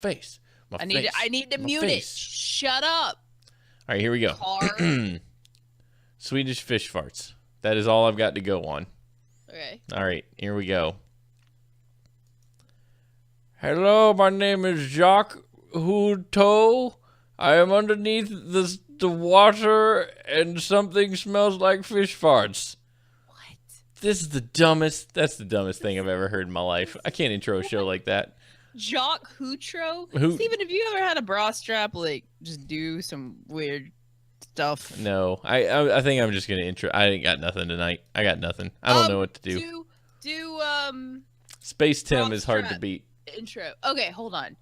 face. I need to mute it. Shut up. All right, here we go. Swedish fish farts. That is all I've got to go on. Okay. All right, here we go. Hello, my name is Jacques Houteau. I am underneath the water and something smells like fish farts. What? That's the dumbest thing I've ever heard in my life. I can't intro a show like that. Jacques Houteau? Steven, have you ever had a bra strap, like, just do some weird stuff? No, I think I'm just going to intro. I ain't got nothing tonight. I got nothing. I don't know what to do. Space Tim is hard to beat. Intro. Okay, hold on.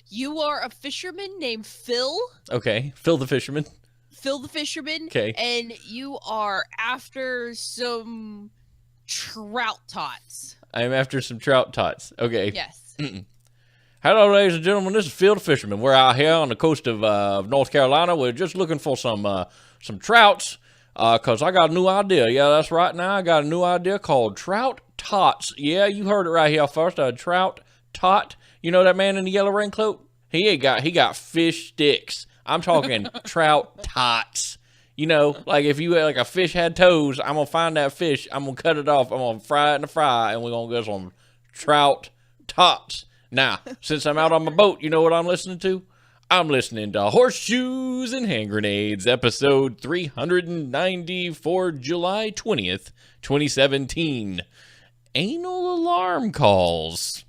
You are a fisherman named Phil. Okay, Phil the fisherman. Phil the fisherman. Okay. And you are after some trout tots. I am after some trout tots. Okay. Yes. Hello, ladies and gentlemen. This is Phil the fisherman. We're out here on the coast of North Carolina. We're just looking for some trouts, cause I got a new idea. Yeah, that's right. Now I got a new idea called trout tots. Yeah, you heard it right here first. A trout tot. You know that man in the yellow raincoat? He got fish sticks. I'm talking trout tots. You know, like if a fish had toes, I'm gonna find that fish. I'm gonna cut it off. I'm gonna fry it in the fry, and we're gonna get some trout tots. Now, since I'm out on my boat, you know what I'm listening to? I'm listening to Horseshoes and Hand Grenades, episode 394, July 20th, 2017. Anal alarm calls.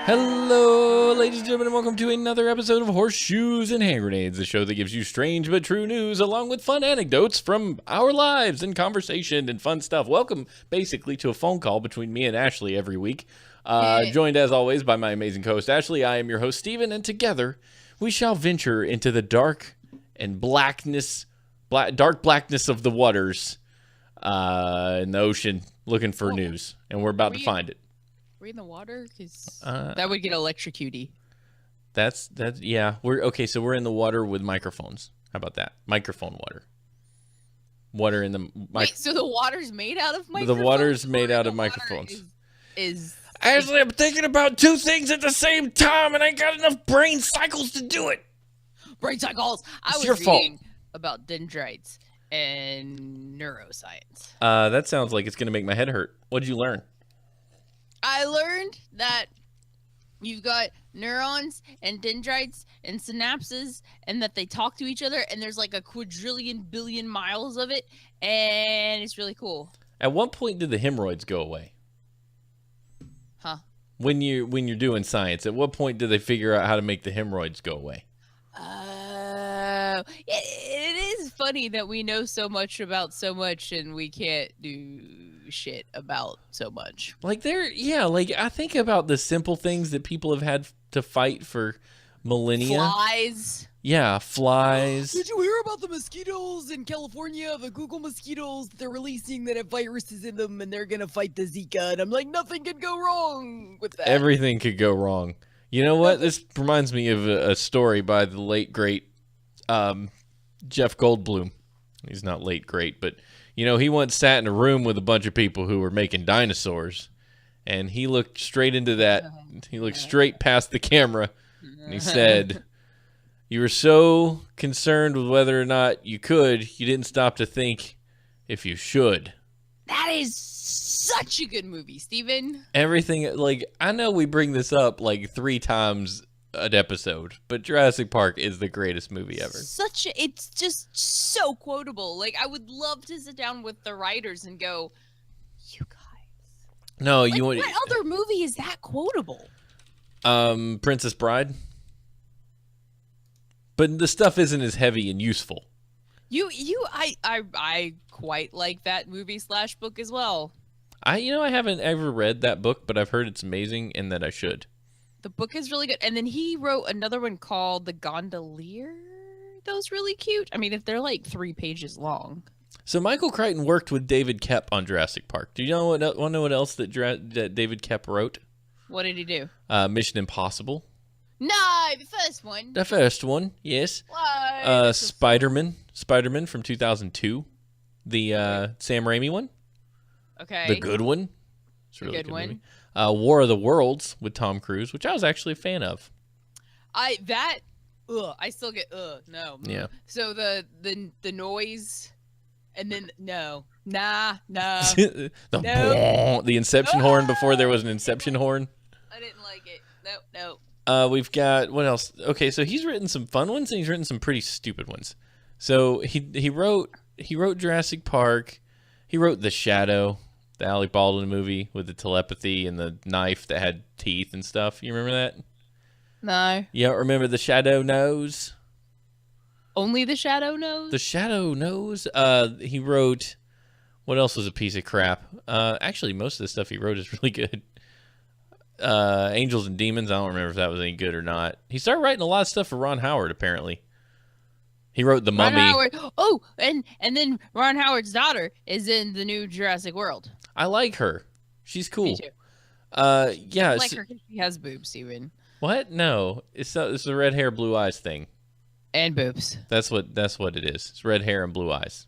Hello, ladies and gentlemen, and welcome to another episode of Horseshoes and Hand Grenades, the show that gives you strange but true news along with fun anecdotes from our lives and conversation and fun stuff. Welcome, basically, to a phone call between me and Ashley every week. Joined, as always, by my amazing co-host, Ashley. I am your host, Steven, and together we shall venture into the dark blackness of the waters in the ocean looking for news, and we're about to find it. We're in the water? Because that would get electrocuted. That's yeah. So we're in the water with microphones. How about that? Microphone water. Water in the Wait, so the water's made out of microphones? The water's made out of microphones. Is Ashley, I'm thinking about two things at the same time, and I ain't got enough brain cycles to do it. Brain cycles. I was reading about dendrites and neuroscience. That sounds like it's gonna make my head hurt. What'd you learn? I learned that you've got neurons and dendrites and synapses and that they talk to each other, and there's like a quadrillion billion miles of it, and it's really cool. At what point did the hemorrhoids go away? Huh? When you're doing science, at what point did they figure out how to make the hemorrhoids go away? It is funny that we know so much about so much and we can't do shit about so much. I think about the simple things that people have had to fight for millennia. Flies. Yeah, flies. Did you hear about the mosquitoes in California? The Google mosquitoes they're releasing that have viruses in them, and they're gonna fight the Zika. And I'm like, nothing could go wrong with that. Everything could go wrong. You know what? This reminds me of a story by the late great Jeff Goldblum. He's not late great, but you know, he once sat in a room with a bunch of people who were making dinosaurs, and he looked straight into that. He looked straight past the camera, and he said, "You were so concerned with whether or not you could, you didn't stop to think if you should." That is such a good movie, Steven. Everything, like, I know we bring this up like 3 times an episode, but Jurassic Park is the greatest movie ever. It's just so quotable. Like, I would love to sit down with the writers and go, you guys. No, like, what other movie is that quotable? Princess Bride. But the stuff isn't as heavy and useful. I quite like that movie / book as well. I haven't ever read that book, but I've heard it's amazing and that I should. The book is really good. And then he wrote another one called The Gondolier. That was really cute. I mean, if they're like 3 pages long. So Michael Crichton worked with David Koepp on Jurassic Park. Do you know want to know what else that David Koepp wrote? What did he do? Mission Impossible. No, the first one. The first one, yes. Why? Spider-Man from 2002. The Sam Raimi one. Okay. The good one. It's a really good one. Movie. War of the Worlds with Tom Cruise, which I was actually a fan of. I still get no. Yeah. So the noise, and then no. The Inception horn before there was an Inception horn. I didn't like it. No. We've got what else? Okay, so he's written some fun ones and he's written some pretty stupid ones. So he wrote Jurassic Park. He wrote The Shadow, the Alec Baldwin movie with the telepathy and the knife that had teeth and stuff. You remember that? No. You don't remember The Shadow Knows? Only The Shadow Knows? The Shadow Knows. He wrote. What else was a piece of crap? Actually, most of the stuff he wrote is really good. Angels and Demons. I don't remember if that was any good or not. He started writing a lot of stuff for Ron Howard, apparently. He wrote The Mummy. Ron Howard. Oh, and then Ron Howard's daughter is in the new Jurassic World. I like her. She's cool. Me too. Yeah. I like her because she has boobs, even. What? No, it's the red hair, blue eyes thing. And boobs. That's what it is. It's red hair and blue eyes.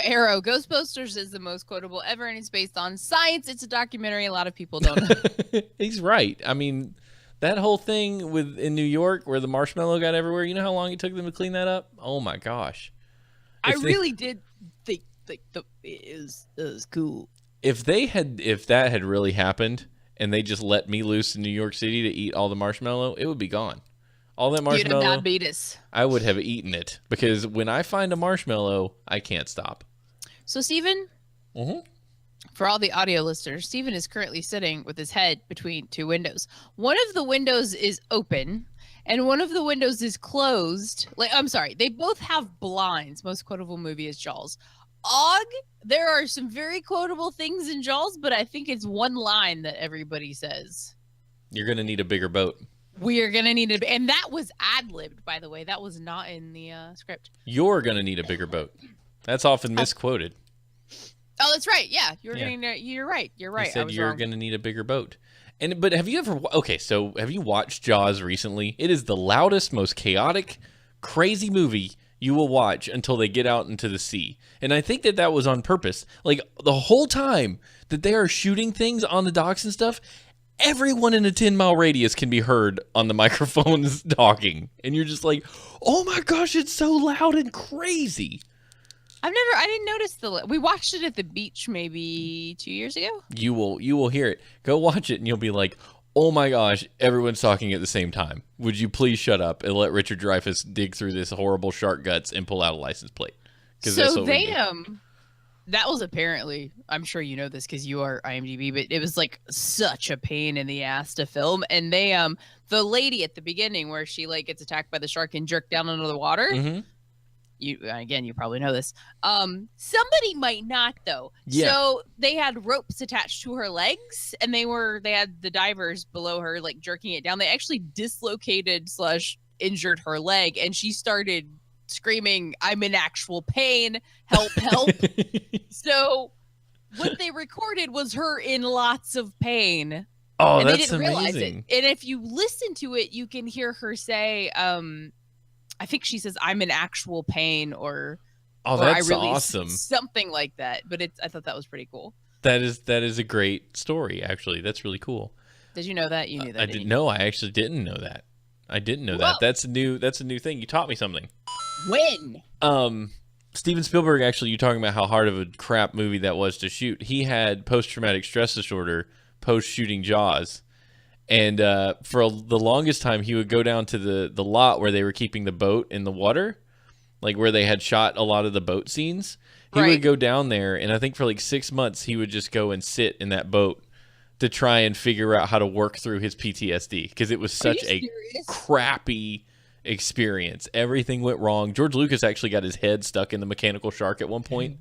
Arrow Ghostbusters is the most quotable ever, and it's based on science. It's a documentary. A lot of people don't know. He's right. I mean, that whole thing in New York where the marshmallow got everywhere. You know how long it took them to clean that up? Oh my gosh! I really did think it was cool. If that had really happened and they just let me loose in New York City to eat all the marshmallow, it would be gone. All that marshmallow, you'd have diabetes. I would have eaten it because when I find a marshmallow, I can't stop. So, Steven, for all the audio listeners, Steven is currently sitting with his head between two windows. One of the windows is open, and one of the windows is closed. I'm sorry, they both have blinds. Most quotable movie is Jaws. There are some very quotable things in Jaws, but I think it's one line that everybody says. You're going to need a bigger boat. We are going to need it. And that was ad-libbed, by the way. That was not in the script. You're going to need a bigger boat. That's often misquoted. Oh, that's right. Yeah. You're right. You're right. He said you're going to need a bigger boat. But have you ever... Okay, so have you watched Jaws recently? It is the loudest, most chaotic, crazy movie you will watch until they get out into the sea. And I think that was on purpose. Like, the whole time that they are shooting things on the docks and stuff... Everyone in a 10-mile radius can be heard on the microphones talking. And you're just like, oh my gosh, it's so loud and crazy. I didn't notice we watched it at the beach maybe 2 years ago. You will hear it. Go watch it and you'll be like, oh my gosh, everyone's talking at the same time. Would you please shut up and let Richard Dreyfuss dig through this horrible shark guts and pull out a license plate? So that was apparently, I'm sure you know this because you are IMDb, but it was like such a pain in the ass to film. And they, the lady at the beginning where she like gets attacked by the shark and jerked down under the water. Mm-hmm. You probably know this. Somebody might not though. Yeah. So they had ropes attached to her legs, and they had the divers below her like jerking it down. They actually dislocated / injured her leg, and she started screaming, "I'm in actual pain, help, help." So what they recorded was her in lots of pain. Oh, and that's they didn't realize amazing. it. And if you listen to it, you can hear her say, I think she says, "I'm in actual pain," or that's I really awesome. Something like that. But I thought that was pretty cool. That is a great story, actually. That's really cool. Did you know that? You knew that. I didn't know. I actually didn't know that. I didn't know that. That's a new thing. You taught me something. When? Steven Spielberg, actually, you're talking about how hard of a crap movie that was to shoot. He had post-traumatic stress disorder post-shooting Jaws. And for the longest time, he would go down to the lot where they were keeping the boat in the water, like where they had shot a lot of the boat scenes. He would go down there, and I think for like 6 months, he would just go and sit in that boat to try and figure out how to work through his PTSD, because it was such a crappy experience. Everything went wrong. George Lucas actually got his head stuck in the mechanical shark at one point.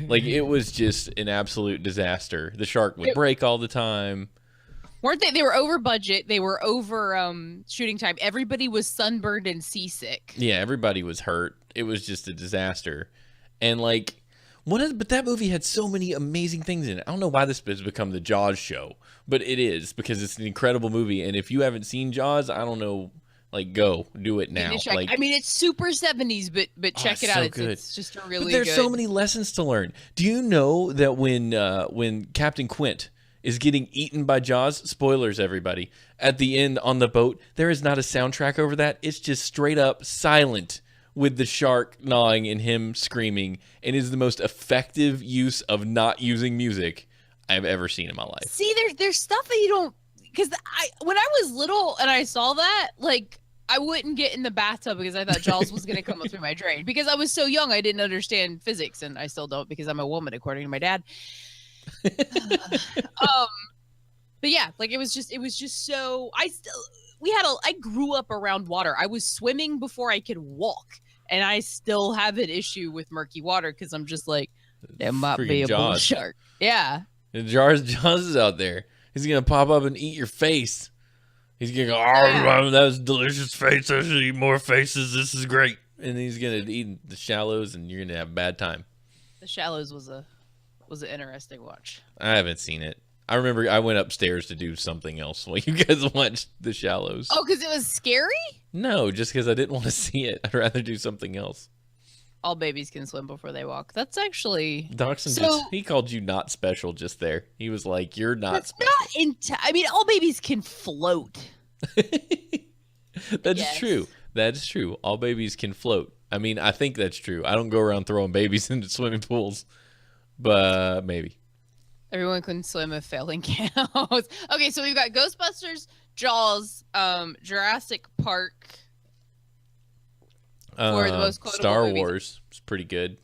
Like, it was just an absolute disaster. The shark would break all the time. Weren't they? They were over budget. They were over shooting time. Everybody was sunburned and seasick. Yeah, everybody was hurt. It was just a disaster. And like, But that movie had so many amazing things in it. I don't know why this has become the Jaws show, but it is because it's an incredible movie. And if you haven't seen Jaws, I don't know, like, go do it now. Like, I mean, it's super 70s, but check it out. So It's just a really. But there's so many lessons to learn. Do you know that when Captain Quint is getting eaten by Jaws, spoilers, everybody, at the end on the boat, there is not a soundtrack over that. It's just straight up silent, with the shark gnawing and him screaming, and is the most effective use of not using music I've ever seen in my life. See, there's stuff that you don't, because when I was little and I saw that, like, I wouldn't get in the bathtub because I thought Jaws was going to come up through my drain. Because I was so young, I didn't understand physics, and I still don't because I'm a woman, according to my dad. But yeah, like it was just so I grew up around water. I was swimming before I could walk, and I still have an issue with murky water because I'm just like, there might be a bull shark. Yeah. And Jaws is out there. He's gonna pop up and eat your face. He's gonna go, oh, that was delicious face. I should eat more faces. This is great. And he's gonna eat the shallows, and you're gonna have a bad time. The Shallows was an interesting watch. I haven't seen it. I remember I went upstairs to do something else while you guys watched The Shallows. Oh, because it was scary? No, just because I didn't want to see it. I'd rather do something else. All babies can swim before they walk. That's actually... Dachshund he called you not special just there. He was like, you're not special. I mean, all babies can float. That's true. That's true. All babies can float. I mean, I think that's true. I don't go around throwing babies into swimming pools, but maybe. Everyone can swim if failing counts. Okay, so we've got Ghostbusters, Jaws, Jurassic Park for the most quotable Star movies. Wars is pretty good.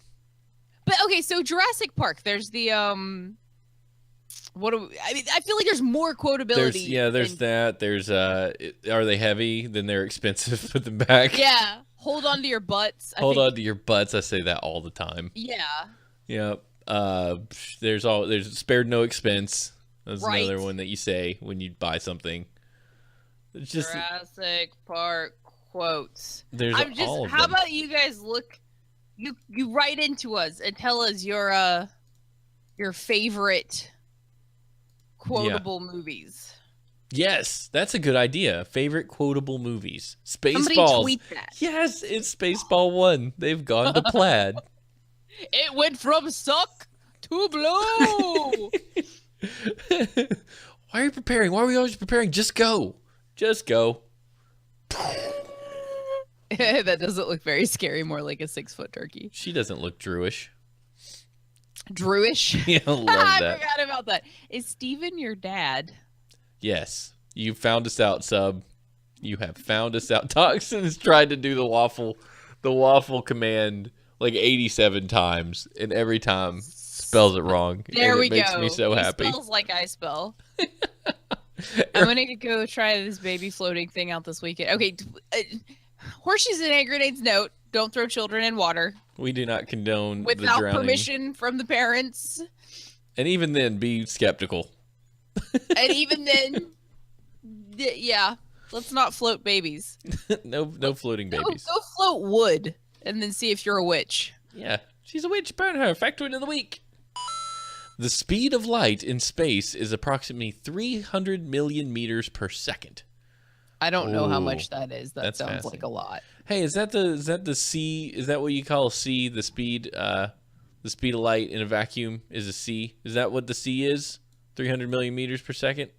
But okay, so Jurassic Park, there's the I feel like there's more quotability. There's that. There's are they heavy? Then they're expensive. Put them back. Yeah, hold on to your butts. Hold on to your butts. I say that all the time. Yeah. Yep. There's spared no expense. That's another one that you say when you buy something. It's just Jurassic Park quotes. There's all of them. How about you guys you write into us and tell us your favorite quotable movies. Yes, that's a good idea. Favorite quotable movies. Spaceballs. Somebody tweet that. Yes, it's Spaceball 1. They've gone to plaid. It went from suck to blow. Why are you preparing? Why are we always preparing? Just go. Just go. That doesn't look very scary. More like a 6-foot turkey. She doesn't look Drewish. Drewish? Yeah, I love that. I forgot about that. Is Steven your dad? Yes. You found us out, sub. You have found us out. Toxin has tried to do the waffle command like 87 times, and every time spells it wrong. There we go. It makes me so happy. Spells like I spell. I'm gonna go try this baby floating thing out this weekend. Okay, Horseshoes and hand grenades. Note: don't throw children in water. We do not condone without the drowning. Permission from the parents. And even then, be skeptical. And even then, yeah, let's not float babies. No floating babies. Go float wood. And then see if you're a witch. Yeah, she's a witch. Burn her. Factoid of the week. The speed of light in space is approximately 300 million meters per second. I don't know how much that is. That sounds fascinating. like a lot. Hey, is that the C? Is that what you call a C? The speed of light in a vacuum is a C. Is that what the C is? 300 million meters per second.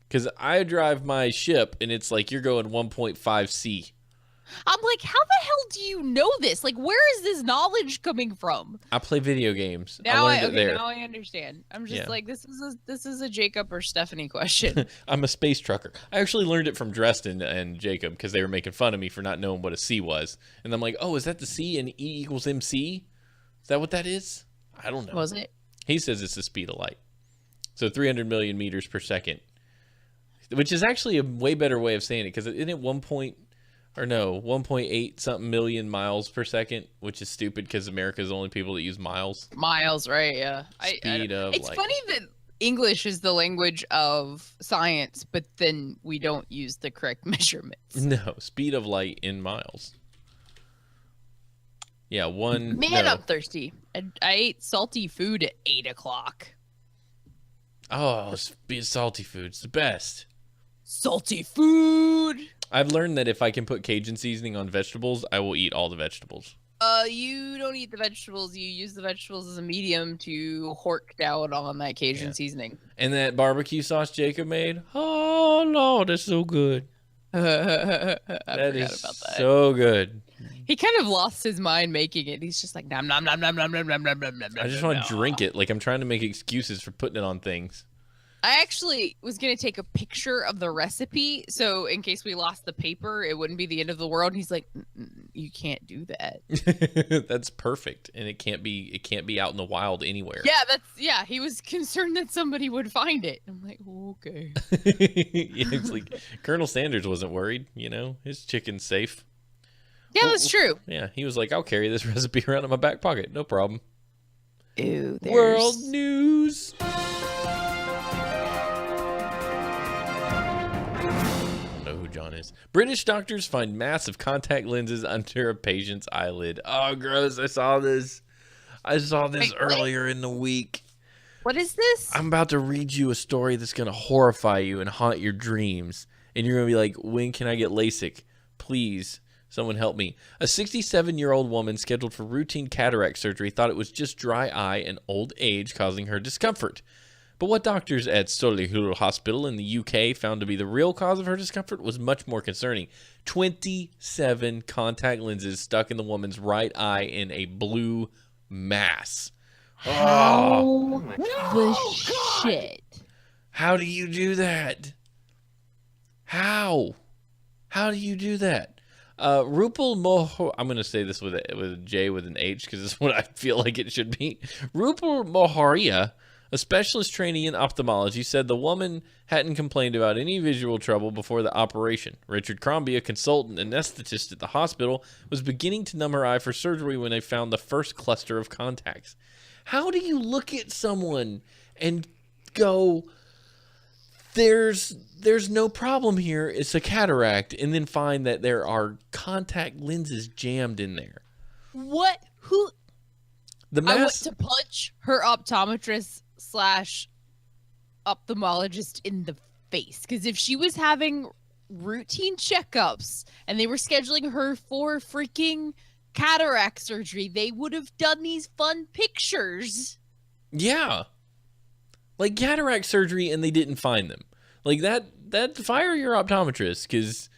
Because I drive my ship and it's like you're going 1.5 C. I'm like, how the hell do you know this? Like, where is this knowledge coming from? I play video games. Now I learned it there. Now I understand. I'm just like, this is a Jacob or Stephanie question. I'm a space trucker. I actually learned it from Dresden and Jacob because they were making fun of me for not knowing what a C was. And I'm like, oh, is that the C and E equals MC? Is that what that is? I don't know. Was it? He says it's the speed of light. So 300 million meters per second, which is actually a way better way of saying it because isn't it 1.8 something million miles per second, which is stupid because America is the only people that use miles. Miles, right? Yeah. It's funny that English is the language of science, but then we don't use the correct measurements. No, speed of light in miles. Yeah, I'm thirsty. I ate salty food at 8 o'clock. Oh, salty food's the best. Salty food. I've learned that if I can put Cajun seasoning on vegetables, I will eat all the vegetables. You don't eat the vegetables. You use the vegetables as a medium to hork down on that Cajun seasoning. And that barbecue sauce Jacob made, oh Lord, that's so good. I forgot is about that. So good. He kind of lost his mind making it. He's just like nom nom nom nom nom nom nom nom nom nom. I just want to drink it. Like I'm trying to make excuses for putting it on things. I actually was going to take a picture of the recipe, so in case we lost the paper, it wouldn't be the end of the world. And he's like, you can't do that. That's perfect. And it can't be out in the wild anywhere. Yeah, he was concerned that somebody would find it. I'm like, okay. Yeah, it's like Colonel Sanders wasn't worried, his chicken's safe. Yeah, that's true. Yeah, he was like, I'll carry this recipe around in my back pocket. No problem. Ew, World news. John is. British doctors find massive contact lenses under a patient's eyelid. Oh, gross. I saw this Wait, earlier in the week. What is this? I'm about to read you a story that's going to horrify you and haunt your dreams. And you're going to be like, when can I get LASIK? Please, someone help me. A 67-year-old woman scheduled for routine cataract surgery thought it was just dry eye and old age causing her discomfort. But what doctors at Solihull Hospital in the UK found to be the real cause of her discomfort was much more concerning. 27 contact lenses stuck in the woman's right eye in a blue mass. How the shit? How do you do that? How do you do that? Rupal Mohar, I'm going to say this with a J with an H because it's what I feel like it should be. Rupal Moharia, a specialist training in ophthalmology, said the woman hadn't complained about any visual trouble before the operation. Richard Crombie, a consultant anesthetist at the hospital, was beginning to numb her eye for surgery when they found the first cluster of contacts. How do you look at someone and go, there's no problem here, it's a cataract, and then find that there are contact lenses jammed in there? What? Who? I want to punch her optometrist / ophthalmologist in the face, because if she was having routine checkups and they were scheduling her for freaking cataract surgery, they would have done these fun pictures. Yeah, like cataract surgery, and they didn't find them. Like that fire your optometrist, because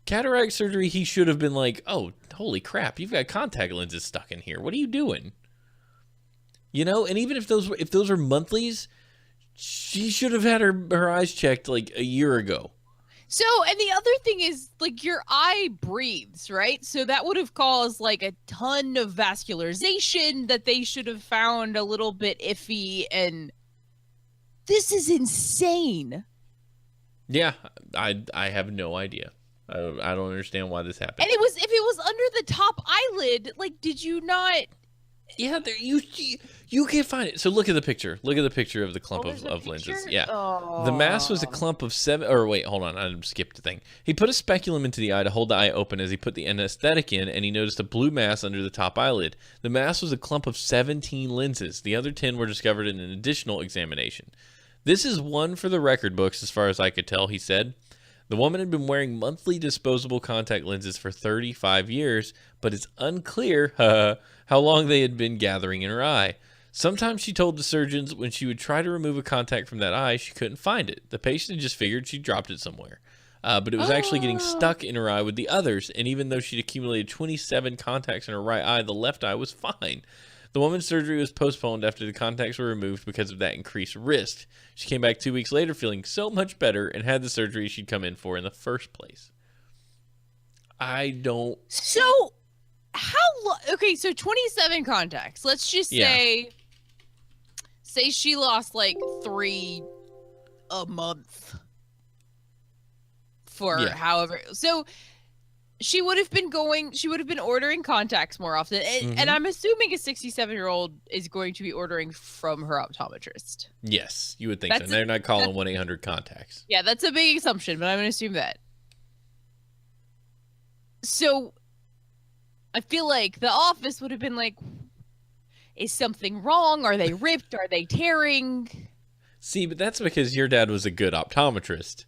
cataract surgery, he should have been like, oh, holy crap, you've got contact lenses stuck in here, what are you doing? And even if those are monthlies, she should have had her eyes checked like a year ago. So, and the other thing is, like, your eye breathes, right? So that would have caused like a ton of vascularization that they should have found a little bit iffy, and this is insane. Yeah, I have no idea. I don't understand why this happened. And if it was under the top eyelid, like, did you not? Yeah, you can't find it. So look at the picture. Look at the picture of the clump of lenses. Yeah. Oh. The mass was a clump of 7... Or wait, hold on. I skipped a thing. He put a speculum into the eye to hold the eye open as he put the anesthetic in, and he noticed a blue mass under the top eyelid. The mass was a clump of 17 lenses. The other 10 were discovered in an additional examination. This is one for the record books, as far as I could tell, he said. The woman had been wearing monthly disposable contact lenses for 35 years, but it's unclear how long they had been gathering in her eye. Sometimes she told the surgeons when she would try to remove a contact from that eye, she couldn't find it. The patient had just figured she dropped it somewhere. But it was actually getting stuck in her eye with the others, and even though she'd accumulated 27 contacts in her right eye, the left eye was fine. The woman's surgery was postponed after the contacts were removed because of that increased risk. She came back 2 weeks later feeling so much better and had the surgery she'd come in for in the first place. So, how long? Okay, so 27 contacts. Let's just say she lost like 3 a month for however. So, she would have been ordering contacts more often. And I'm assuming a 67-year-old is going to be ordering from her optometrist. Yes, you would think so. They're not calling 1-800-CONTACTS. Yeah, that's a big assumption, but I'm going to assume that. So, I feel like the office would have been like, is something wrong? Are they ripped? Are they tearing? See, but that's because your dad was a good optometrist.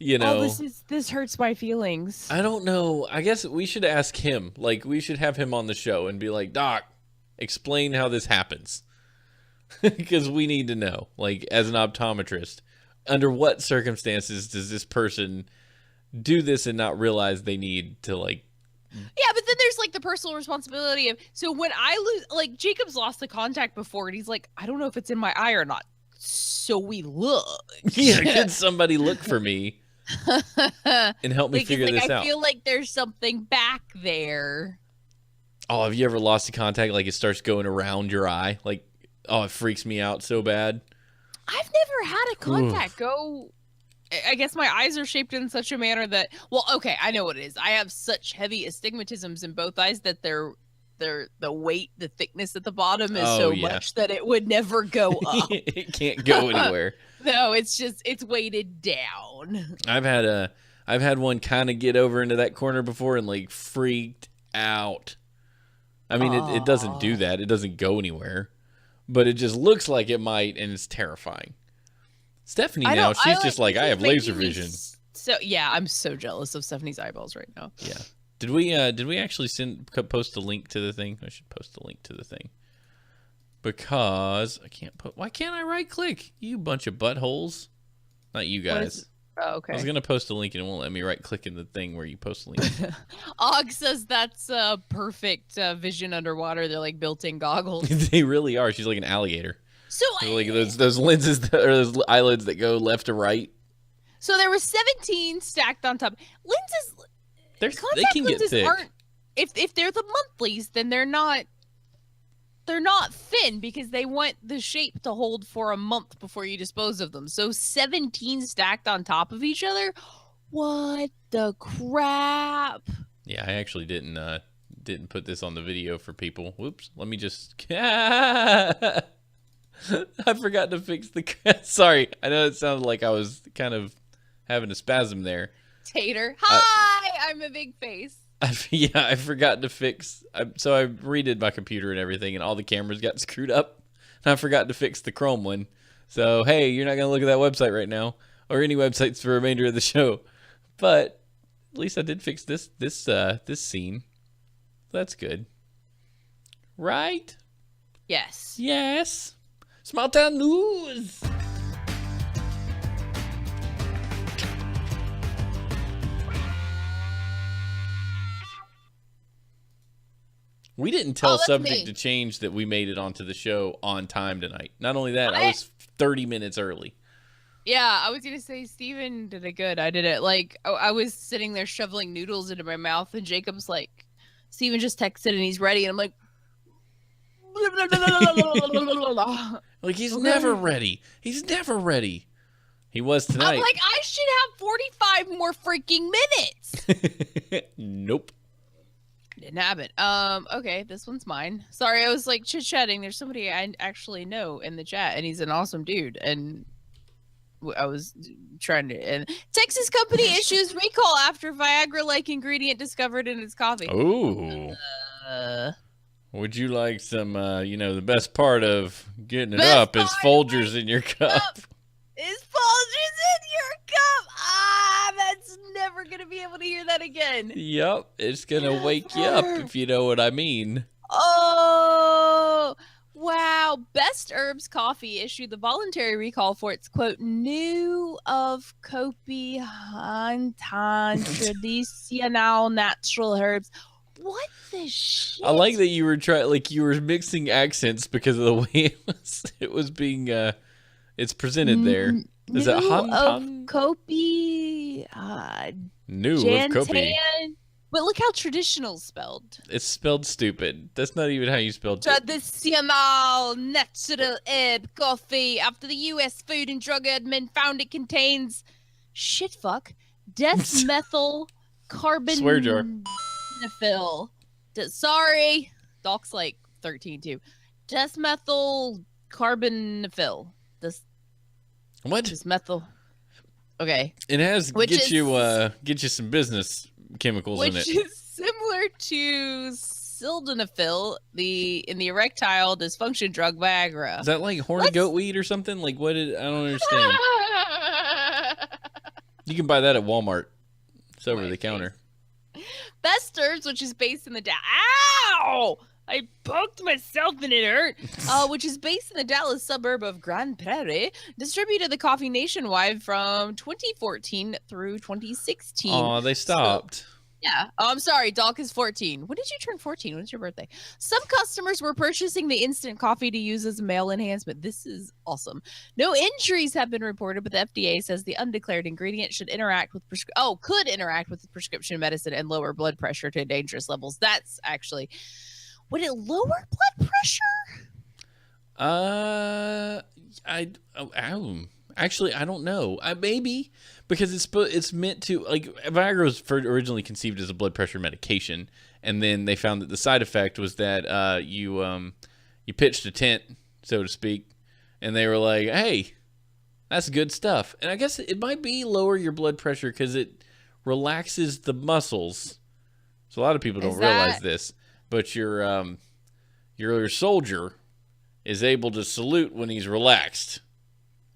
You know, this hurts my feelings. I don't know. I guess we should ask him. Like, we should have him on the show and be like, Doc, explain how this happens. Because we need to know, like, as an optometrist, under what circumstances does this person do this and not realize they need to, like... Yeah, but then there's, like, the personal responsibility of... So when I lose... Like, Jacob's lost the contact before, and he's like, I don't know if it's in my eye or not. So we look. Yeah, could somebody look for me and help me figure this out? I feel like there's something back there. Oh, have you ever lost the contact? Like, it starts going around your eye? Like, oh, it freaks me out so bad. I've never had a contact go... I guess my eyes are shaped in such a manner that... Well, okay, I know what it is. I have such heavy astigmatisms in both eyes that they're the weight, the thickness at the bottom is much that it would never go up. It can't go anywhere. No, it's weighted down. I've had one kind of get over into that corner before and like freaked out. I mean, it doesn't do that. It doesn't go anywhere, but it just looks like it might, and it's terrifying. Stephanie now, she's just like, I have laser vision. So yeah, I'm so jealous of Stephanie's eyeballs right now. Yeah. Did we actually post a link to the thing? I should post a link to the thing. Because I can't why can't I right click? You bunch of buttholes. Not you guys. Oh, okay. I was going to post a link and it won't let me right click in the thing where you post a link. Og says that's a perfect vision underwater. They're like built-in goggles. They really are. She's like an alligator. So like those lenses or those eyelids that go left to right. So there were 17 stacked on top. Lenses. They can get thick. If they're the monthlies, then they're not thin because they want the shape to hold for a month before you dispose of them. So 17 stacked on top of each other. What the crap? Yeah, I actually didn't put this on the video for people. Whoops. Let me just I forgot to fix the sorry. I know it sounded like I was kind of having a spasm there. Tater. Hi, I'm a big face. Yeah, I forgot to fix. So I redid my computer and everything, and all the cameras got screwed up. And I forgot to fix the Chrome one. So, hey, you're not going to look at that website right now, or any websites for the remainder of the show. But at least I did fix this scene. That's good. Right? Yes. Yes. Small town news. We didn't tell Subject to Change that we made it onto the show on time tonight. Not only that, I was 30 minutes early. Yeah, I was going to say Steven did it good. I did it like, I was sitting there shoveling noodles into my mouth, and Jacob's like, Steven just texted and he's ready. And I'm like, like he's never ready. He's never ready. He was tonight. I'm like, I should have 45 more freaking minutes. Nope. Didn't happen. Okay, this one's mine. Sorry, I was like chit-chatting. There's somebody I actually know in the chat, and he's an awesome dude. And I was trying to... And Texas company issues recall after Viagra-like ingredient discovered in its coffee. Ooh. Would you like some, the best part of getting it up is Folgers in your cup. Is Folgers in your cup? That's never going to be able to hear that again. Yep, it's going to wake you up, if you know what I mean. Oh, wow. Best Herbs Coffee issued the voluntary recall for its, quote, new of Kopi Hantan traditional natural herbs. What the shit? I like that you were you were mixing accents because of the way it was being it's presented there. Is it Han? Kopi? New of Kopi. But look how traditional spelled. It's spelled stupid. That's not even how you spelled it. Traditional natural herb coffee. After the U.S. Food and Drug Admin found it contains death methyl carbon. Swear jar. Phil. Sorry. Doc's like 13 too. Desmethyl carbonafil. What? Desmethyl. Okay. It has get you some business chemicals in it. Which is similar to sildenafil, in the erectile dysfunction drug Viagra. Is that like horny goat weed or something? Like what? I don't understand. You can buy that at Walmart. It's over the counter. Best Herbs, which is based in the Ow! I poked myself and it hurt. Which is based in the Dallas suburb of Grand Prairie, distributed the coffee nationwide from 2014 through 2016. Oh, they stopped. So, yeah. Oh, I'm sorry. Doc is 14. When did you turn 14? When's your birthday? Some customers were purchasing the instant coffee to use as male enhancement. This is awesome. No injuries have been reported, but the FDA says the undeclared ingredient should interact with could interact with prescription medicine and lower blood pressure to dangerous levels. That's actually, would it lower blood pressure? Actually, I don't know. Maybe. Because it's meant to, like, Viagra was originally conceived as a blood pressure medication, and then they found that the side effect was that you pitched a tent, so to speak, and they were like, hey, that's good stuff. And I guess it might be lower your blood pressure because it relaxes the muscles. So a lot of people don't realize this, but your soldier is able to salute when he's relaxed.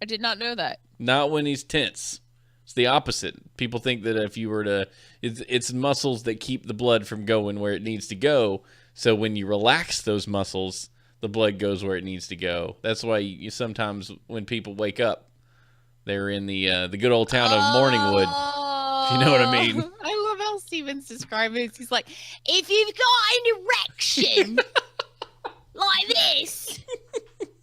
I did not know that. Not when he's tense. It's the opposite. People think that if you were to, it's muscles that keep the blood from going where it needs to go. So when you relax those muscles, the blood goes where it needs to go. That's why you sometimes when people wake up, they're in the good old town of Morningwood. If you know what I mean. I love how Steven's describing it. He's like, if you've got an erection like this,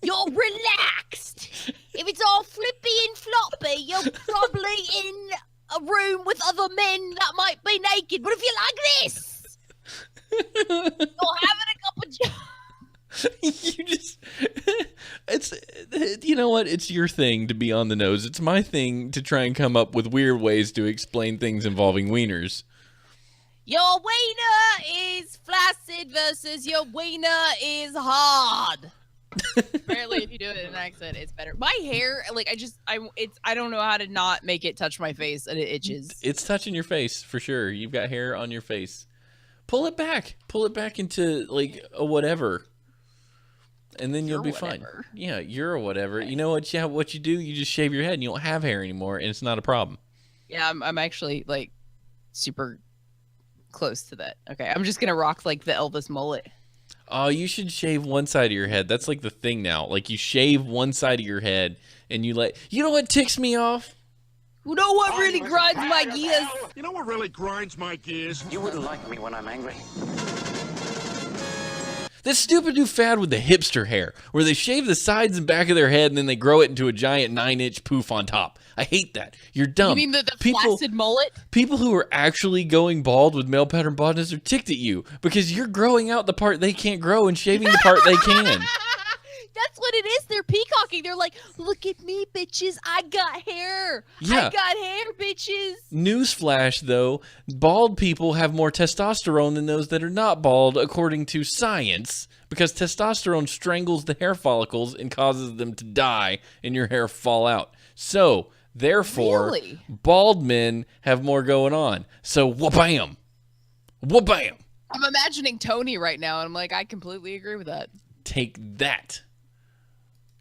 you're relaxed. If it's all flippy and floppy, you're probably in a room with other men that might be naked. But if you're like this, you're having a cup of you know what? It's your thing to be on the nose. It's my thing to try and come up with weird ways to explain things involving wieners. Your wiener is flaccid versus your wiener is hard. Apparently, if you do it in an accent, it's better. My hair, like, I don't know how to not make it touch my face, and it itches. It's touching your face for sure. You've got hair on your face. Pull it back into like a whatever, and then you'll be fine. Yeah, you're a whatever. Okay. You know what? Yeah, what you do? You just shave your head, and you don't have hair anymore, and it's not a problem. Yeah, I'm actually like super close to that. Okay, I'm just gonna rock like the Elvis mullet. Oh, you should shave one side of your head. That's like the thing now. Like you shave one side of your head and you know what ticks me off? You know what really grinds my gears? You know what really grinds my gears? You wouldn't like me when I'm angry. This stupid new fad with the hipster hair, where they shave the sides and back of their head and then they grow it into a giant 9-inch poof on top. I hate that. You're dumb. You mean the flaccid mullet? People who are actually going bald with male pattern baldness are ticked at you because you're growing out the part they can't grow and shaving the part they can. That's what it is. They're peacocking. They're like, look at me, bitches. I got hair. Yeah. I got hair, bitches. Newsflash, though, bald people have more testosterone than those that are not bald, according to science, because testosterone strangles the hair follicles and causes them to die and your hair fall out. So, therefore, really? Bald men have more going on. So, wha-bam. Wha-bam. I'm imagining Tony right now, and I'm like, I completely agree with that. Take that.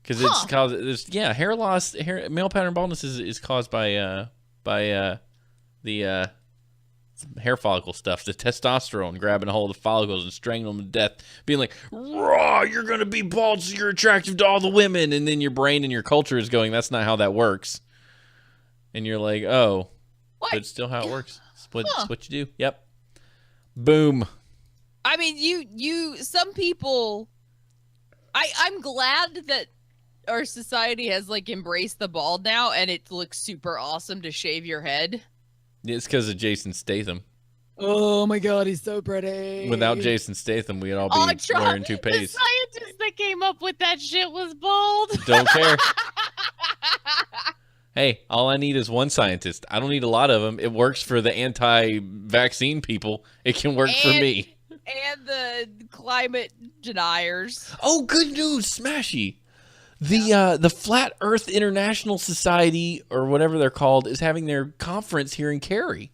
Because it's caused, hair loss, male pattern baldness is caused by the hair follicle stuff, the testosterone grabbing a hold of the follicles and strangling them to death, being like, raw, you're going to be bald so you're attractive to all the women. And then your brain and your culture is going, that's not how that works. And you're like, oh, what? But it's still how it works. It's what you do. Yep. Boom. I mean, some people, I'm glad that our society has like embraced the bald now, and it looks super awesome to shave your head. It's because of Jason Statham. Oh my God, he's so pretty. Without Jason Statham, we'd all be wearing toupees. The scientist that came up with that shit was bald. Don't care. Hey, all I need is one scientist. I don't need a lot of them. It works for the anti-vaccine people. It can work for me. And the climate deniers. Oh, good news, Smashy. The Flat Earth International Society, or whatever they're called, is having their conference here in Cary.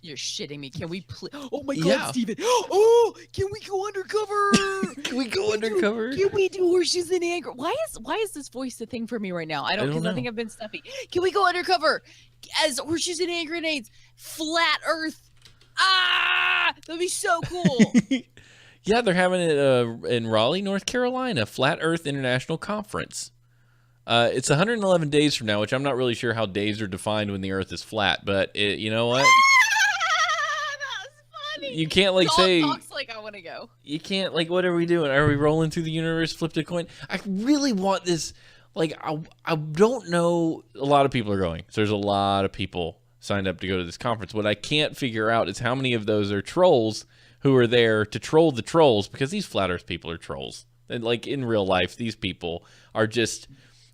You're shitting me. Can we please? Oh my Yeah. God, Steven. Oh, can we go undercover? Can we go undercover? Can we do Horseshoes in anger? Why is this voice a thing for me right now? I don't because I think I've been stuffy. Can we go undercover as Horseshoes and hand grenades? Flat Earth. That'd be so cool. Yeah, they're having it in Raleigh, North Carolina, Flat Earth International Conference. It's 111 days from now, which I'm not really sure how days are defined when the Earth is flat, but you know what? That's funny. You can't like Dog say talks like I want to go. You can't like. What are we doing? Are we rolling through the universe? Flipped a coin? I really want this. Like I don't know. A lot of people are going. So there's a lot of people signed up to go to this conference. What I can't figure out is how many of those are trolls who are there to troll the trolls, because these flat Earth people are trolls. And like in real life, these people are just,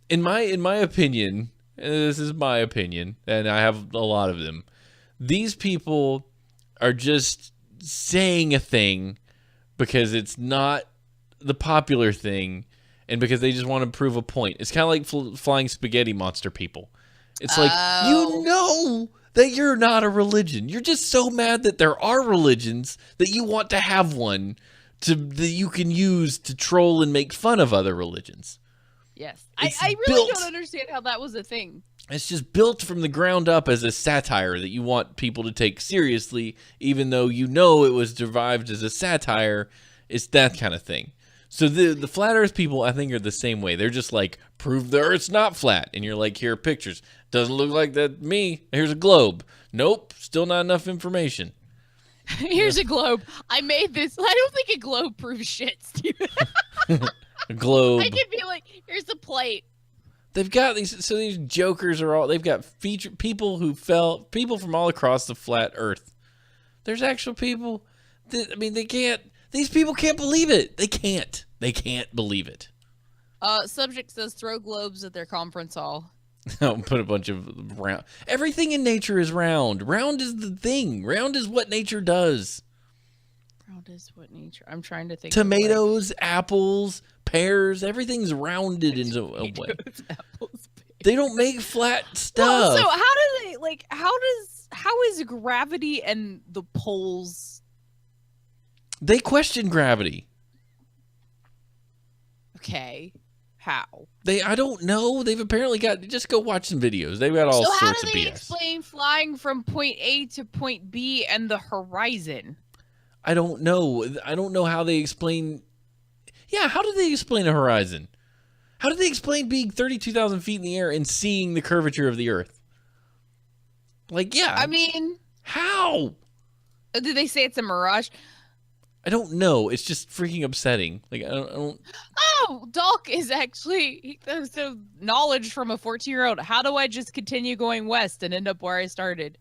in my opinion, and this is my opinion, and I have a lot of them. These people are just saying a thing because it's not the popular thing, and because they just want to prove a point. It's kind of like flying spaghetti monster people. It's like, you know that you're not a religion. You're just so mad that there are religions that you want to have one that you can use to troll and make fun of other religions. Yes. I really don't understand how that was a thing. It's just built from the ground up as a satire that you want people to take seriously, even though you know it was derived as a satire. It's that kind of thing. So the flat Earth people, I think, are the same way. They're just like, prove the Earth's not flat. And you're like, here are pictures. Doesn't look like that me. Here's a globe. Nope. Still not enough information. Here's a globe. I made this. I don't think a globe proves shit, Steven. A globe. I could be like, here's the plate. They've got these, so these jokers are all, they've got people from all across the flat Earth. There's actual people that, I mean, these people can't believe it. They can't believe it. Subject says throw globes at their conference hall. I'll put a bunch of round. Everything in nature is round. Round is the thing. Round is what nature does. Round is what nature. I'm trying to think. Tomatoes, apples, pears, everything's rounded into a way. Apples, They don't make flat stuff. Well, so how do they like? How is gravity and the poles? They question gravity. Okay, how? I don't know. They've apparently got. Just go watch some videos. They've got all so sorts of BS. So how do they explain flying from point A to point B and the horizon? I don't know. I don't know how they explain. Yeah, how do they explain a horizon? How do they explain being 32,000 feet in the air and seeing the curvature of the Earth? Like, yeah. I mean, how? Do they say it's a mirage? I don't know. It's just freaking upsetting. Like, I don't. Oh, Doc is actually so knowledge from a 14-year-old. How do I just continue going west and end up where I started?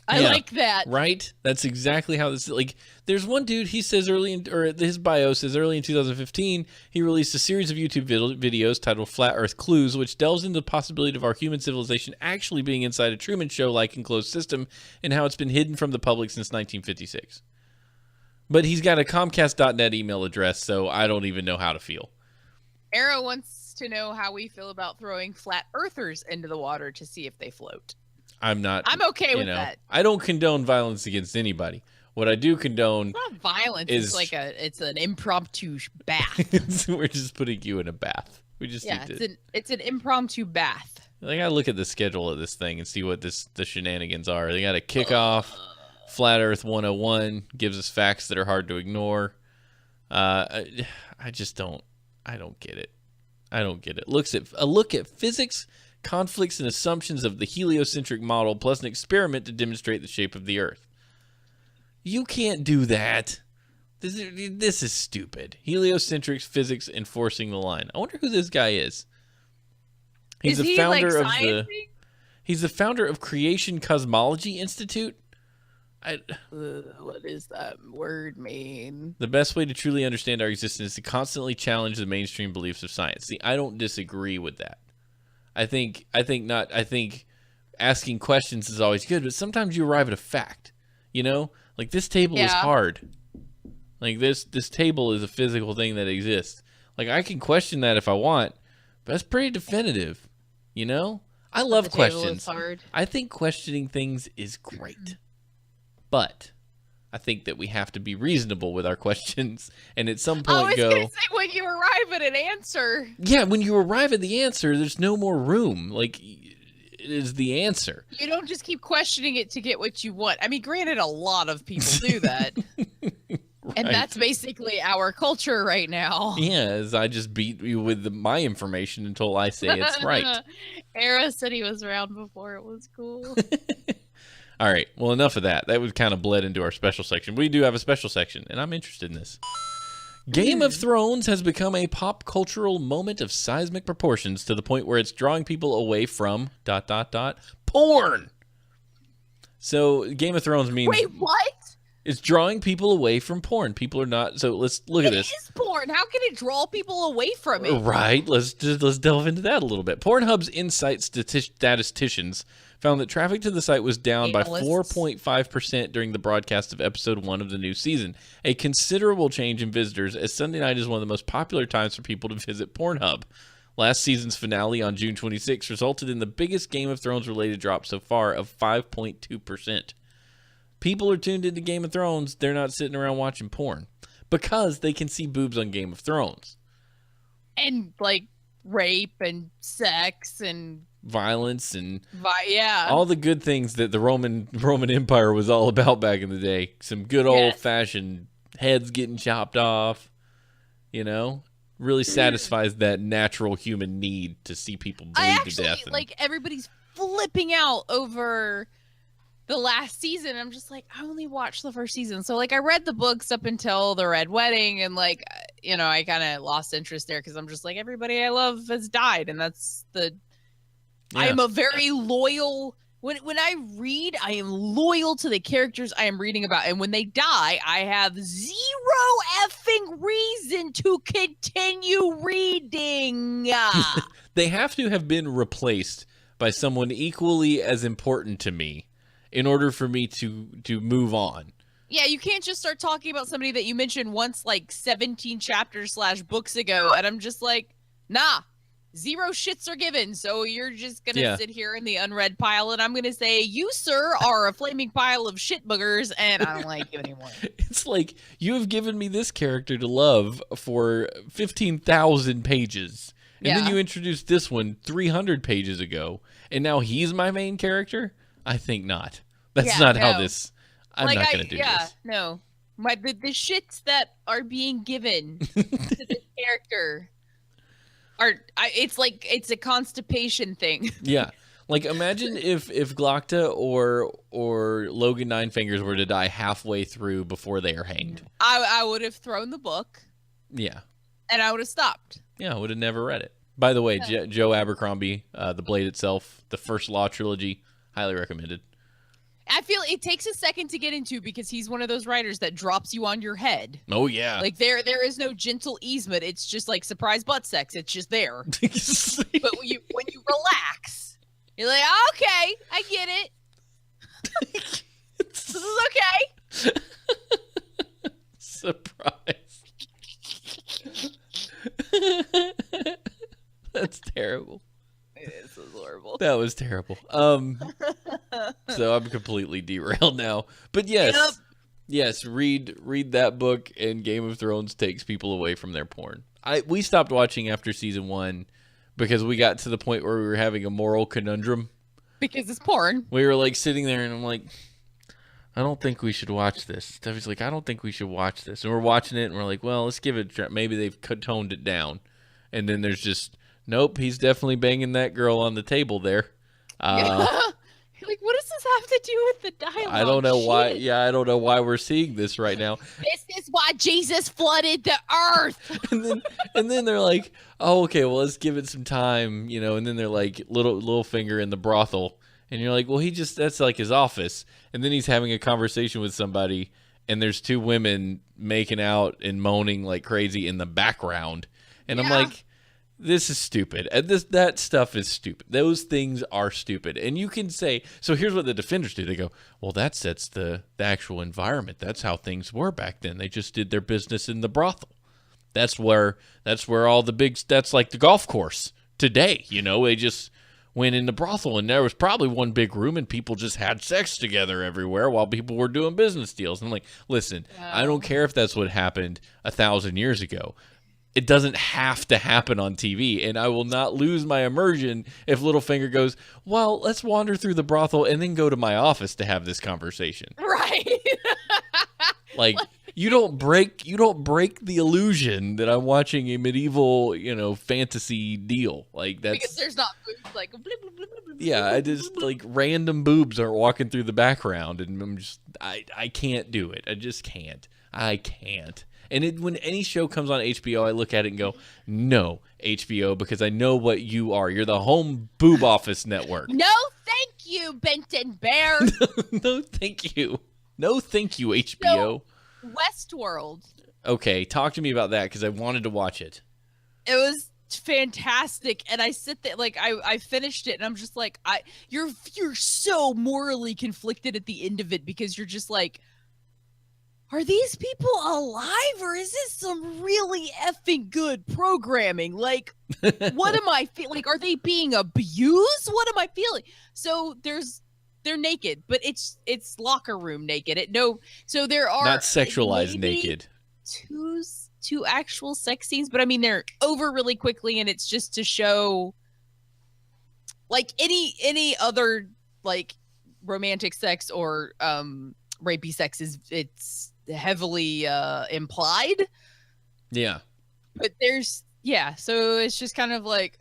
I like that. Right? That's exactly how this is. Like, there's one dude, he says his bio says early in 2015, he released a series of YouTube videos titled Flat Earth Clues, which delves into the possibility of our human civilization actually being inside a Truman Show-like enclosed system and how it's been hidden from the public since 1956. But he's got a Comcast.net email address, so I don't even know how to feel. Arrow wants to know how we feel about throwing flat earthers into the water to see if they float. I'm okay with that. I don't condone violence against anybody. What I do condone it's not violence. It's an impromptu bath. We're just putting you in a bath. We just it's an impromptu bath. I gotta look at the schedule of this thing and see what the shenanigans are. They got a kickoff. Flat Earth 101 gives us facts that are hard to ignore. I don't get it. I don't get it. A look at physics, conflicts, and assumptions of the heliocentric model, plus an experiment to demonstrate the shape of the Earth. You can't do that. This is stupid. Heliocentric physics enforcing the line. I wonder who this guy is. He's the founder of He's the founder of Creation Cosmology Institute. What does that word mean? The best way to truly understand our existence is to constantly challenge the mainstream beliefs of science. See, I don't disagree with that. I think asking questions is always good, but sometimes you arrive at a fact. You know, like this table is hard. Like this table is a physical thing that exists. Like I can question that if I want, but that's pretty definitive. You know, I love The table is questions. hard. I think questioning things is great. But I think that we have to be reasonable with our questions and at some I point was go, gonna say when you arrive at an answer. yeah, when you arrive at the answer, there's no more room. Like, it is the answer. You don't just keep questioning it to get what you want. I mean, granted, a lot of people do that. And Right. that's basically our culture right now. Yeah, as I just beat you with my information until I say it's right. Era said he was around before it was cool. All right, well, enough of that. That would kind of bled into our special section. We do have a special section, and I'm interested in this. Game of Thrones has become a pop cultural moment of seismic proportions to the point where it's drawing people away from ... porn. So Game of Thrones means Wait, what? it's drawing people away from porn. People are not. So let's look at It this. is porn. How can it draw people away from it? Right. Let's delve into that a little bit. Pornhub's insight statisticians found that traffic to the site was down by Analysts. 4.5% during the broadcast of episode 1 of the new season. A considerable change in visitors, as Sunday night is one of the most popular times for people to visit Pornhub. Last season's finale on June 26 resulted in the biggest Game of Thrones related drop so far of 5.2%. People are tuned into Game of Thrones. They're not sitting around watching porn because they can see boobs on Game of Thrones. And like rape and sex and Violence and yeah. all the good things that the Roman Empire was all about back in the day. Some good old-fashioned heads getting chopped off, really satisfies that natural human need to see people bleed to death. Like everybody's flipping out over the last season. I'm just like, I only watched the first season. So like I read the books up until the Red Wedding and like, I kind of lost interest there because I'm just like, everybody I love has died. And that's I am a very loyal, when I read, I am loyal to the characters I am reading about. And when they die, I have zero effing reason to continue reading. They have to have been replaced by someone equally as important to me in order for me to move on. Yeah, you can't just start talking about somebody that you mentioned once like 17 chapters / books ago. And I'm just like, nah. Zero shits are given, so you're just gonna sit here in the unread pile, and I'm gonna say, you, sir, are a flaming pile of shit boogers, and I don't like you anymore. It's like, you have given me this character to love for 15,000 pages, and then you introduced this one 300 pages ago, and now he's my main character? I think not. That's not how this... I'm not gonna do this. No. The shits that are being given to this character... it's a constipation thing. Yeah. Like, imagine if Glocta or Logan Nine Fingers were to die halfway through before they are hanged. I would have thrown the book. Yeah. And I would have stopped. Yeah, I would have never read it. By the way, Joe Abercrombie, The Blade Itself, the first Law trilogy, highly recommended. I feel it takes a second to get into because he's one of those writers that drops you on your head. Oh, yeah. Like, there is no gentle easement. It's just like surprise butt sex. It's just there. But when you relax, you're like, okay, I get it. This is okay. Surprise. That's terrible. This is horrible. That was terrible. So I'm completely derailed now. But yes, read that book, and Game of Thrones takes people away from their porn. We stopped watching after season 1 because we got to the point where we were having a moral conundrum. Because it's porn. We were like sitting there, and I'm like, I don't think we should watch this. Steffi's like, I don't think we should watch this. And we're watching it, and we're like, well, let's give it a try. Maybe they've toned it down. And then there's just... Nope, he's definitely banging that girl on the table there. Like, what does this have to do with the dialogue? I don't know why. Yeah, I don't know why we're seeing this right now. This is why Jesus flooded the earth. and then they're like, oh, okay, well, let's give it some time, And then they're like, little finger in the brothel, and you're like, well, that's like his office. And then he's having a conversation with somebody, and there's 2 women making out and moaning like crazy in the background, and I'm like, this is stupid. And that stuff is stupid. Those things are stupid. And you can say, so here's what the defenders do. They go, well, that sets the actual environment. That's how things were back then. They just did their business in the brothel. That's where all the that's like the golf course today. They just when in the brothel, and there was probably one big room and people just had sex together everywhere while people were doing business deals. And I'm like, listen, I don't care if that's what happened 1,000 years ago. It doesn't have to happen on TV, and I will not lose my immersion if Littlefinger goes, well, let's wander through the brothel and then go to my office to have this conversation. Right. Like, you don't break the illusion that I'm watching a medieval, fantasy deal. Like, that's because there's not boobs like blip, blip, blip, blip, blip, yeah, I just like random boobs are walking through the background, and I'm just I can't do it. I just can't. I can't. And when any show comes on HBO, I look at it and go, no, HBO, because I know what you are. You're the home boob office network. No, thank you, Benton Bear. No, thank you. No, thank you, HBO. So, Westworld. Okay, talk to me about that, because I wanted to watch it. It was fantastic, and I sit there, like, I finished it, and I'm just like, you're so morally conflicted at the end of it, because you're just like, are these people alive, or is this some really effing good programming? Like, what am I feeling? Like, are they being abused? What am I feeling? So they're naked, but it's locker room naked. So there are not sexualized naked. Two actual sex scenes, but I mean they're over really quickly, and it's just to show, like any other like romantic sex or rapey sex it's heavily implied. Yeah. But so it's just kind of like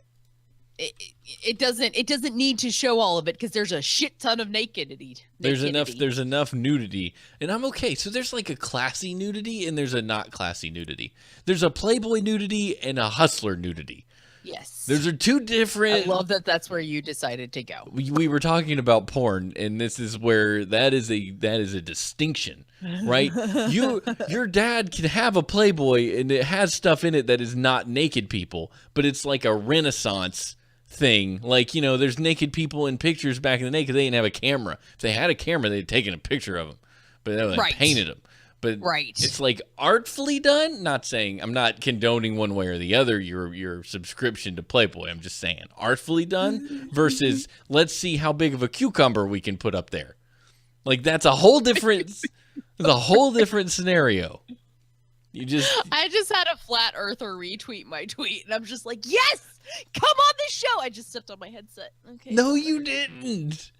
it doesn't need to show all of it, because there's a shit ton of nakedity. There's enough nudity, and I'm okay. So there's like a classy nudity and there's a not classy nudity. There's a Playboy nudity and a hustler nudity. Yes. Those are two different. I love that that's where you decided to go. We were talking about porn, and this is where that is a distinction, right? Your dad can have a Playboy and it has stuff in it that is not naked people, but it's like a Renaissance thing. Like, there's naked people in pictures back in the day because they didn't have a camera. If they had a camera, they'd taken a picture of them, but they painted them. But it's like artfully done. Not saying I'm not condoning one way or the other your subscription to Playboy. I'm just saying artfully done versus let's see how big of a cucumber we can put up there. Like that's a whole different scenario. I just had a flat earther retweet my tweet, and I'm just like, yes, come on this show. I just stepped on my headset. Okay. No, you didn't.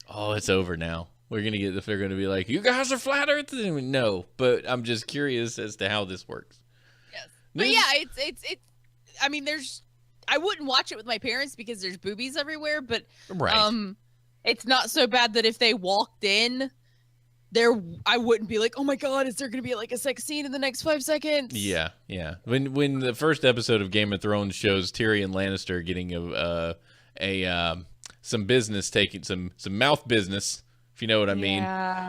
Oh, it's over now. We're going to get they're going to be like, you guys are flat earth? No, but I'm just curious as to how this works. Yes. But yeah, it's I mean, I wouldn't watch it with my parents because there's boobies everywhere, but it's not so bad that if they walked in I wouldn't be like, oh my God, is there going to be like a sex scene in the next 5 seconds? Yeah. When the first episode of Game of Thrones shows Tyrion Lannister getting some business taking some mouth business, if you know what I mean,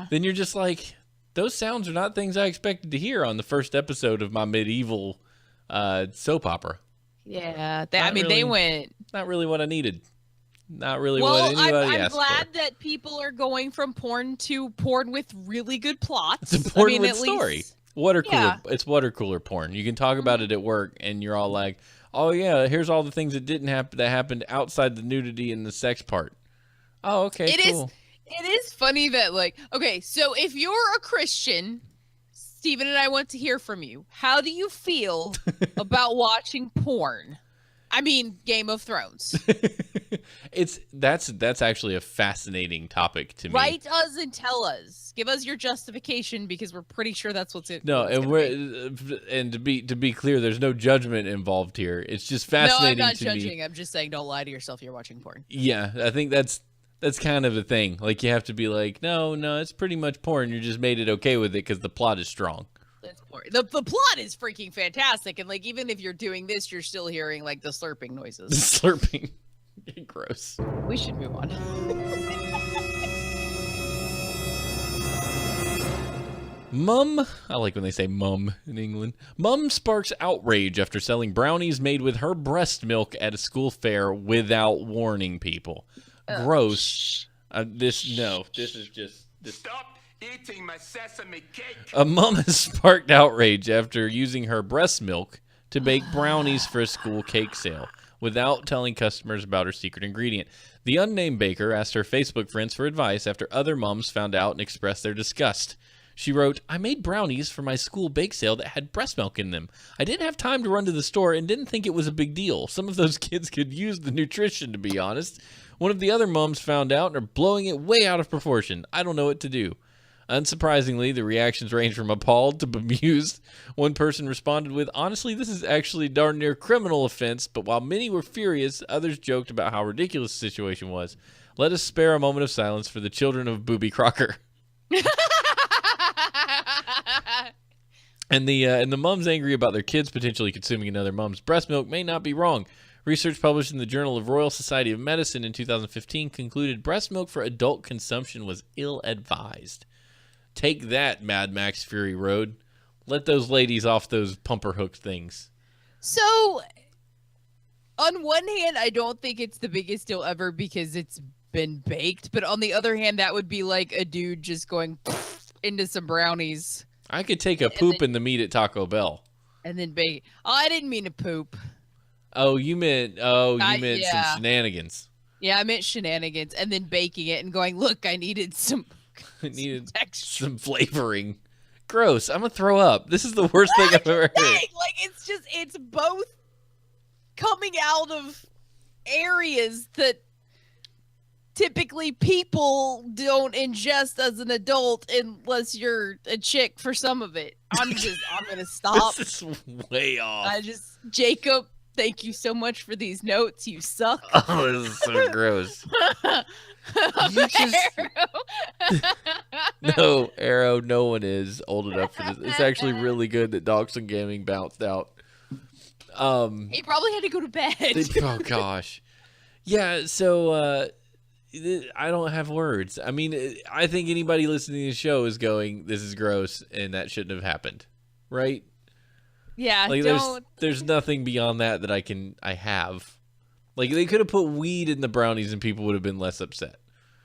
then you're just like, those sounds are not things I expected to hear on the first episode of my medieval soap opera. Yeah, they went. Not really what I needed. Not really what anybody asked for. I'm glad that people are going from porn to porn with really good plots. It's a porn with story. It's water cooler porn. You can talk about it at work, and you're all like, oh yeah, here's all the things that didn't happen that happened outside the nudity and the sex part. Oh, okay, cool. It is funny that, like, okay, so if you're a Christian, Steven and I want to hear from you. How do you feel about watching porn? I mean, Game of Thrones. That's actually a fascinating topic to me. Write us and tell us. Give us your justification, because we're pretty sure that's what's it. No, and to be clear, there's no judgment involved here. It's just fascinating. No, I'm not to judging. me. I'm just saying, don't lie to yourself. You're watching porn. Yeah, I think that's kind of the thing. Like, you have to be like, no, it's pretty much porn. You just made it okay with it because the plot is strong. It's porn. The plot is freaking fantastic, and like even if you're doing this, you're still hearing like the slurping noises. The slurping. Gross. We should move on. Mum, I like when they say mum in England. Mum sparks outrage after selling brownies made with her breast milk at a school fair without warning people. Gross. This is just. Stop eating my sesame cake. A mum has sparked outrage after using her breast milk to bake brownies for a school cake sale without telling customers about her secret ingredient. The unnamed baker asked her Facebook friends for advice after other moms found out and expressed their disgust. She wrote, "I made brownies for my school bake sale that had breast milk in them. I didn't have time to run to the store and didn't think it was a big deal. Some of those kids could use the nutrition, to be honest. One of the other moms found out and are blowing it way out of proportion. I don't know what to do." Unsurprisingly, the reactions range from appalled to bemused. One person responded with, "Honestly, this is actually darn near criminal offense," but while many were furious, others joked about how ridiculous the situation was. Let us spare a moment of silence for the children of Booby Crocker. And the mums angry about their kids potentially consuming another mom's breast milk may not be wrong. Research published in the Journal of Royal Society of Medicine in 2015 concluded breast milk for adult consumption was ill-advised. Take that, Mad Max Fury Road. Let those ladies off those pumper hook things. So, on one hand, I don't think it's the biggest deal ever because it's been baked. But on the other hand, that would be like a dude just going into some brownies. I could take a poop in the meat at Taco Bell. And then bake. Oh, I didn't mean to poop. You meant some shenanigans. Yeah, I meant shenanigans. And then baking it and going, look, I needed some... It needed some flavoring. Gross. I'm going to throw up. This is the worst thing I've ever heard. Like, it's both coming out of areas that typically people don't ingest as an adult unless you're a chick for some of it. I'm going to stop. This is way off. Jacob, thank you so much for these notes. You suck. Oh, this is so gross. No, Arrow, no one is old enough for this. It's actually really good that Dogson Gaming bounced out. He probably had to go to bed. Oh, gosh. Yeah, so I don't have words. I mean, I think anybody listening to the show is going, this is gross, and that shouldn't have happened. Right? Yeah, like, there's nothing beyond that I have. Like, they could have put weed in the brownies and people would have been less upset.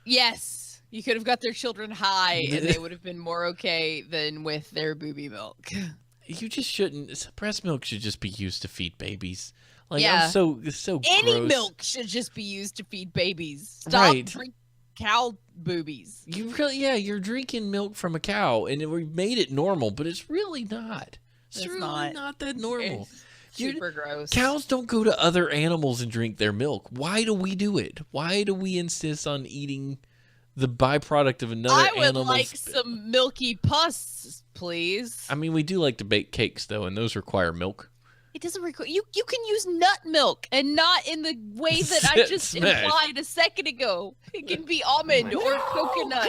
Yes. You could have got their children high and they would have been more okay than with their booby milk. You just shouldn't. Breast milk should just be used to feed babies. Like, yeah. It's so Any gross. milk should just be used to feed babies. Stop drinking cow boobies. You're drinking milk from a cow and we made it normal, but it's really not. It's really not that normal. It's super gross. Cows don't go to other animals and drink their milk. Why do we do it? Why do we insist on eating the byproduct of another animal? I would like some milky pus, please. I mean, we do like to bake cakes, though, and those require milk. It doesn't require... You can use nut milk, and not in the way that I just implied a second ago. It can be almond or coconut.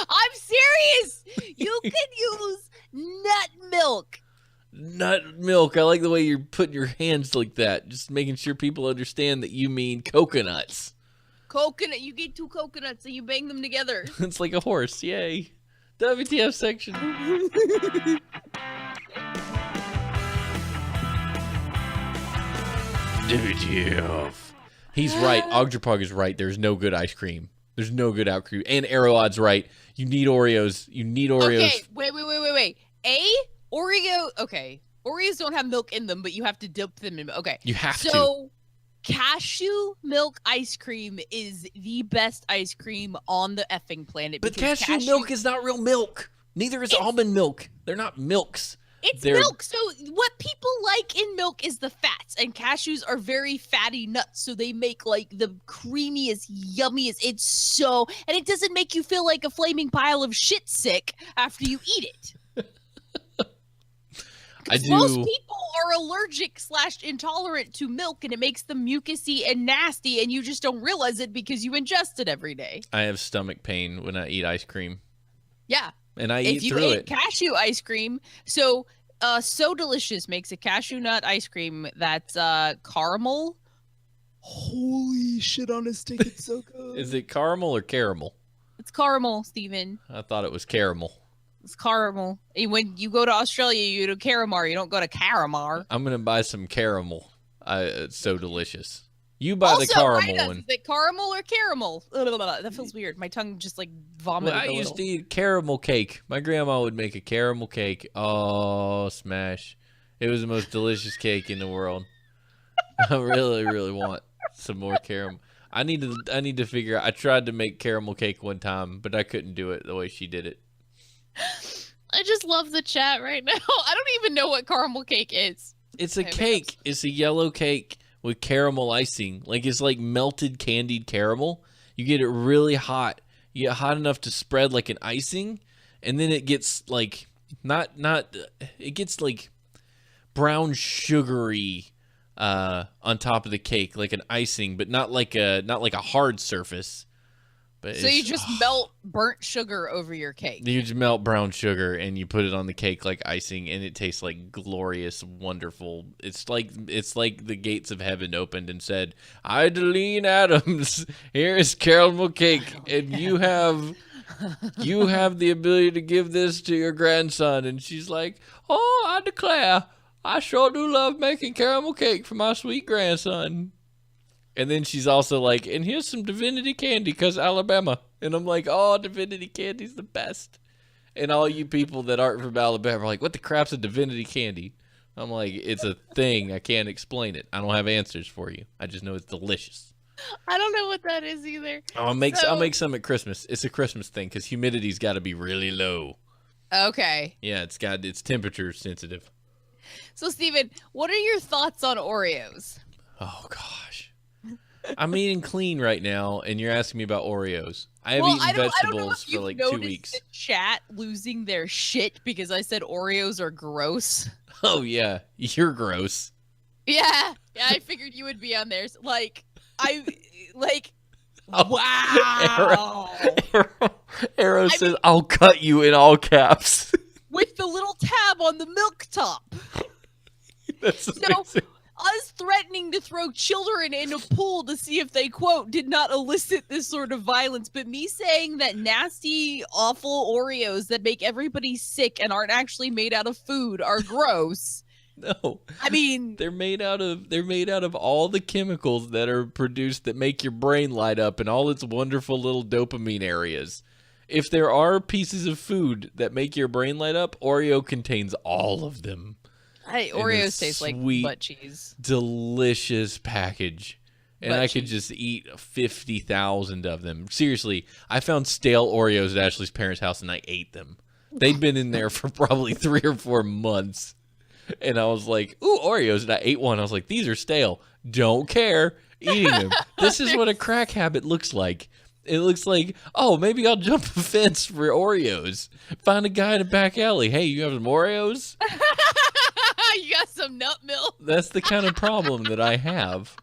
I'm serious! You can use nut milk. Nut milk. I like the way you're putting your hands like that. Just making sure people understand that you mean coconuts. Coconut. You get two coconuts and you bang them together. It's like a horse. Yay. WTF section. WTF. He's right. Ogdrupog is right. There's no good ice cream. There's no good out cream. And Arrowod's right. You need Oreos. Okay, wait. Oreo. Okay. Oreos don't have milk in them, but you have to dip them in. Okay. You have to. So, cashew milk ice cream is the best ice cream on the effing planet. But cashew milk is not real milk. Neither is almond milk. They're not milks. It's milk. So what people like in milk is the fats, and cashews are very fatty nuts. So they make like the creamiest, yummiest. And it doesn't make you feel like a flaming pile of shit sick after you eat it. Most people are allergic / intolerant to milk, and it makes them mucusy and nasty, and you just don't realize it because you ingest it every day. I have stomach pain when I eat ice cream. Yeah. And I eat through it. If you ate cashew ice cream, So Delicious makes a cashew nut ice cream that's caramel. Holy shit on a stick, it's so good. Is it caramel or caramel? It's caramel, Steven. I thought it was caramel. It's caramel. And when you go to Australia, you go to Caramar. You don't go to Caramar. I'm going to buy some caramel. It's so delicious. You buy the caramel one. Is it caramel or caramel? That feels weird. My tongue just like vomited Well, I used to eat caramel cake. My grandma would make a caramel cake. Oh, smash. It was the most delicious cake in the world. I really, really want some more caramel. I need to figure out. I tried to make caramel cake one time, but I couldn't do it the way she did it. I just love the chat right now. I don't even know what caramel cake is. It's a cake. It's a yellow cake with caramel icing. Like, it's like melted candied caramel. You get it really hot. You get hot enough to spread like an icing, and then it gets like it gets like brown sugary on top of the cake, like an icing, but not like a hard surface. But so you just melt burnt sugar over your cake. You just melt brown sugar and you put it on the cake like icing, and it tastes like glorious, wonderful. It's like the gates of heaven opened and said, "Idalene Adams, here is caramel cake, and you have the ability to give this to your grandson." And she's like, "Oh, I declare, I sure do love making caramel cake for my sweet grandson." And then she's also like, "And here's some divinity candy because Alabama." And I'm like, "Oh, divinity candy's the best." And all you people that aren't from Alabama are like, "What the crap's a divinity candy?" I'm like, "It's a thing. I can't explain it. I don't have answers for you. I just know it's delicious." I don't know what that is either. Oh, I'll make some at Christmas. It's a Christmas thing because humidity's got to be really low. Okay. Yeah, it's temperature sensitive. So, Steven, what are your thoughts on Oreos? Oh, gosh. I'm eating clean right now, and you're asking me about Oreos. I have eaten vegetables for like 2 weeks. The chat losing their shit because I said Oreos are gross. Oh, yeah. You're gross. Yeah, I figured you would be on there. Wow. Arrow says, "I'll cut you," in all caps. With the little tab on the milk top. That's amazing. Us threatening to throw children in a pool to see if they, quote, did not elicit this sort of violence, but me saying that nasty, awful Oreos that make everybody sick and aren't actually made out of food are gross. No. I mean, they're made out of all the chemicals that are produced that make your brain light up and all its wonderful little dopamine areas. If there are pieces of food that make your brain light up, Oreo contains all of them. Oreos taste like butt cheese. Delicious package. And I could just eat 50,000 of them. Seriously, I found stale Oreos at Ashley's parents' house and I ate them. They'd been in there for probably 3 or 4 months. And I was like, "Ooh, Oreos." And I ate one. I was like, "These are stale." Don't care. Eating them. This is what a crack habit looks like. It looks like, oh, maybe I'll jump a fence for Oreos. Find a guy in a back alley. "Hey, you have some Oreos?" You got some nut milk? That's the kind of problem that I have.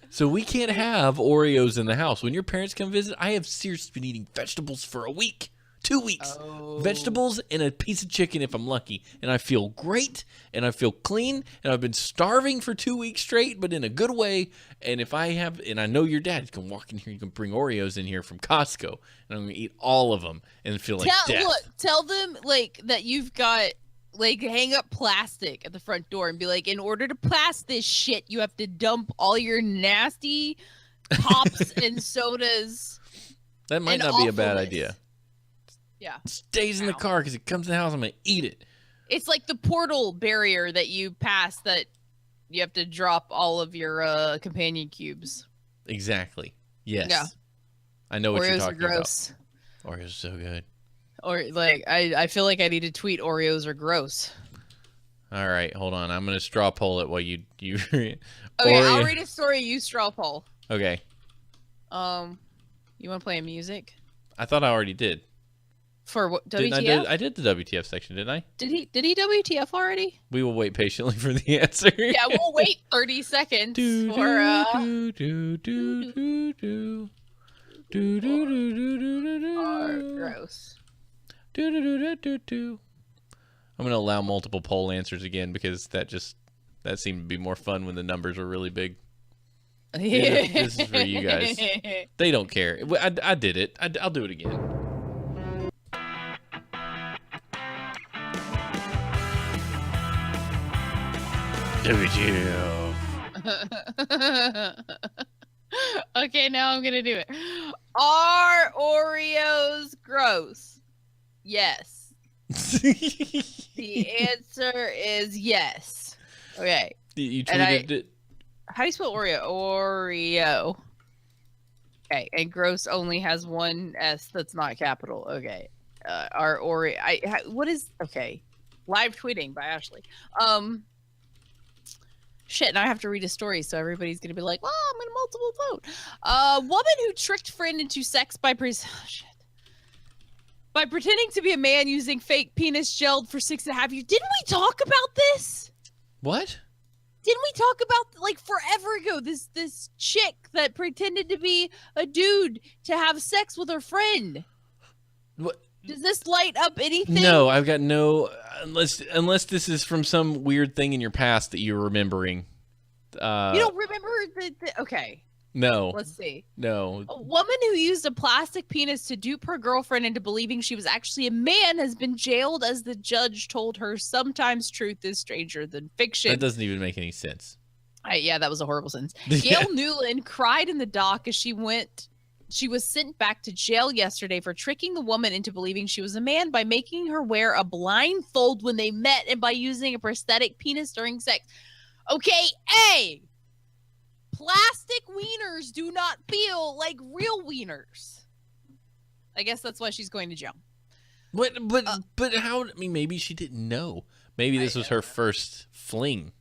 So we can't have Oreos in the house. When your parents come visit, I have seriously been eating vegetables for a week. 2 weeks. Oh. Vegetables and a piece of chicken if I'm lucky. And I feel great, and I feel clean, and I've been starving for 2 weeks straight, but in a good way. And if I have, and I know your dad, you can walk in here, you can bring Oreos in here from Costco, and I'm going to eat all of them and feel like death. Look, tell them, like, that you've got, like, hang up plastic at the front door and be like, "In order to pass this shit, you have to dump all your nasty pops and sodas." That might not be a bad idea. Yeah. It stays in the car because it comes in the house. I'm going to eat it. It's like the portal barrier that you pass that you have to drop all of your companion cubes. Exactly. Yes. Yeah. I know what Oreos you're talking are gross. about. Oreos are so good. Or like I feel like I need to tweet Oreos are gross. All right, hold on. I'm going to straw poll it while you Okay, I'll read a story, you straw poll. Okay. You want to play music? I thought I already did. For what, WTF? I did the WTF section, didn't I? Did he WTF already? We will wait patiently for the answer. Yeah, we'll wait 30 seconds for gross. I'm gonna allow multiple poll answers again because that seemed to be more fun when the numbers were really big. Yeah, this is for you guys. They don't care. I did it. I'll do it again. WTF. Okay, now I'm gonna do it. Are Oreos gross? Yes. The answer is yes. Okay. You And tweeted it. How do you spell Oreo? Oreo. Okay, and gross only has one S that's not capital. Okay. Are Oreo? What is? Okay. Live tweeting by Ashley. Shit, now I have to read a story, so everybody's gonna be like, "Well, I'm gonna multiple vote." Woman who tricked friend into sex by by pretending to be a man using fake penis gelled for 6.5 years. Didn't we talk about this? What? Didn't we talk about like forever ago? This chick that pretended to be a dude to have sex with her friend. What? Does this light up anything? No, I've got no. Unless this is from some weird thing in your past that you're remembering. You don't remember the okay. No. Let's see. No. A woman who used a plastic penis to dupe her girlfriend into believing she was actually a man has been jailed as the judge told her sometimes truth is stranger than fiction. That doesn't even make any sense. Yeah, that was a horrible sentence. Gail Newland cried in the dock as she was sent back to jail yesterday for tricking the woman into believing she was a man by making her wear a blindfold when they met and by using a prosthetic penis during sex. Okay, A. Plastic wieners do not feel like real wieners. I guess that's why she's going to jail. But how? I mean, maybe she didn't know. Maybe this was her first fling,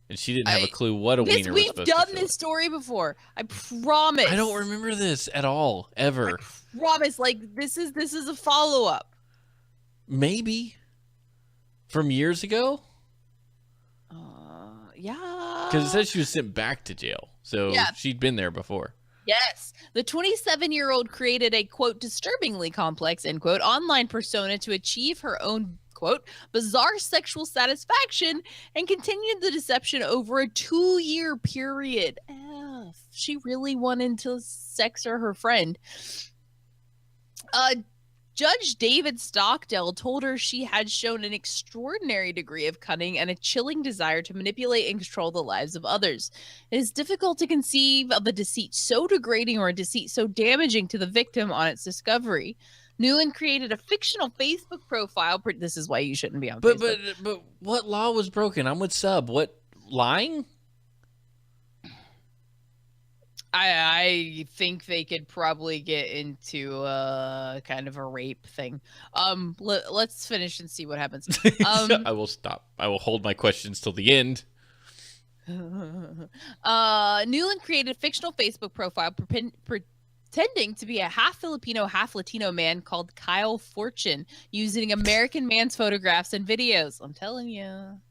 and she didn't have a clue what a wiener was supposed to feel. We've done this story before. I promise. I don't remember this at all, ever. I promise. Like this is a follow up. Maybe from years ago. Yeah. Because it said she was sent back to jail, so she'd been there before. Yes. The 27-year-old created a, quote, disturbingly complex, end quote, online persona to achieve her own, quote, bizarre sexual satisfaction and continued the deception over a 2-year period. She really wanted to sex her friend. Judge David Stockdale told her she had shown an extraordinary degree of cunning and a chilling desire to manipulate and control the lives of others. It is difficult to conceive of a deceit so degrading or a deceit so damaging to the victim on its discovery. Newland created a fictional Facebook profile. This is why you shouldn't be on Facebook. But what law was broken? I'm with Sub. What, lying? I think they could probably get into kind of a rape thing. Let's finish and see what happens. I will stop. I will hold my questions till the end. Newland created a fictional Facebook profile pretending to be a half Filipino, half Latino man called Kyle Fortune, using American man's photographs and videos. I'm telling you.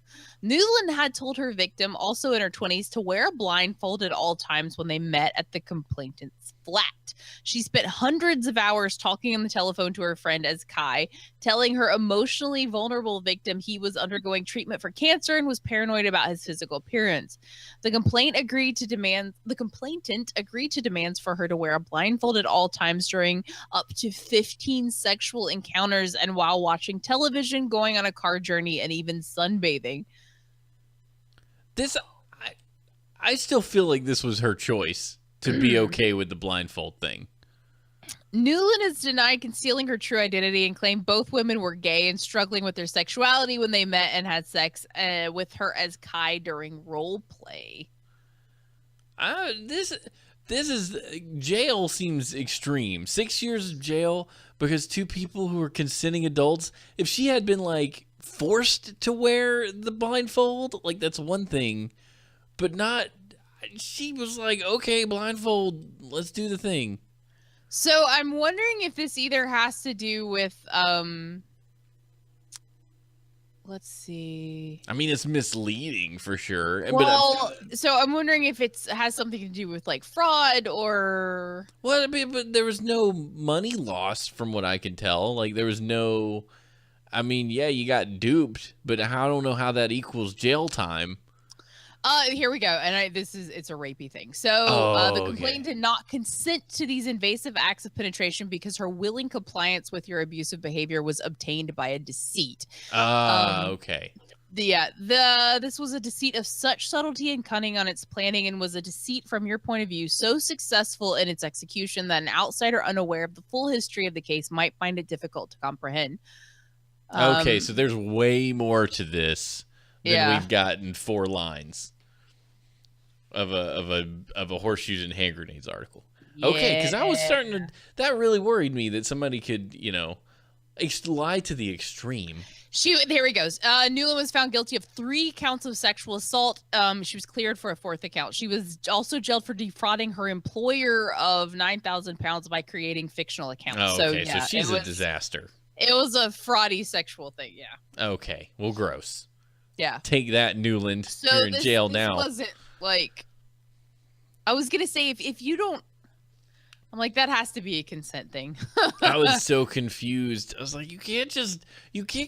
Newland had told her victim, also in her 20s, to wear a blindfold at all times when they met at the complainant's flat. She spent hundreds of hours talking on the telephone to her friend as Kai, telling her emotionally vulnerable victim he was undergoing treatment for cancer and was paranoid about his physical appearance. The complainant agreed to demands for her to wear a blindfold at all times during up to 15 sexual encounters and while watching television, going on a car journey, and even sunbathing. I still feel like this was her choice to be okay with the blindfold thing. Newland has denied concealing her true identity and claimed both women were gay and struggling with their sexuality when they met and had sex with her as Kai during role play. This is jail seems extreme. 6 years of jail because two people who were consenting adults. If she had been like forced to wear the blindfold, like that's one thing, but not. She was like, okay, blindfold, let's do the thing. So I'm wondering if this either has to do with let's see. I mean, it's misleading for sure. Well, so I'm wondering if it has something to do with like fraud or. Well, I mean, but there was no money lost from what I can tell. Like there was no. I mean, yeah, you got duped, but I don't know how that equals jail time. Here we go, and it's a rapey thing. So the complainant did not consent to these invasive acts of penetration because her willing compliance with your abusive behavior was obtained by a deceit. Okay. This was a deceit of such subtlety and cunning on its planning, and was a deceit from your point of view so successful in its execution that an outsider unaware of the full history of the case might find it difficult to comprehend. Okay, so there's way more to this than we've got in 4 lines of a horseshoes and hand grenades article. Yeah. Okay, because I was starting to. That really worried me that somebody could, lie to the extreme. There he goes. Newland was found guilty of 3 counts of sexual assault. She was cleared for a 4th account. She was also jailed for defrauding her employer of 9,000 pounds by creating fictional accounts. Oh, okay, so she's a disaster. It was a fraudy sexual thing, yeah. Okay, well, gross. Yeah. Take that, Newland. So You're in jail now. This wasn't like, I was gonna say if you don't, I'm like, that has to be a consent thing. I was so confused. I was like, you can't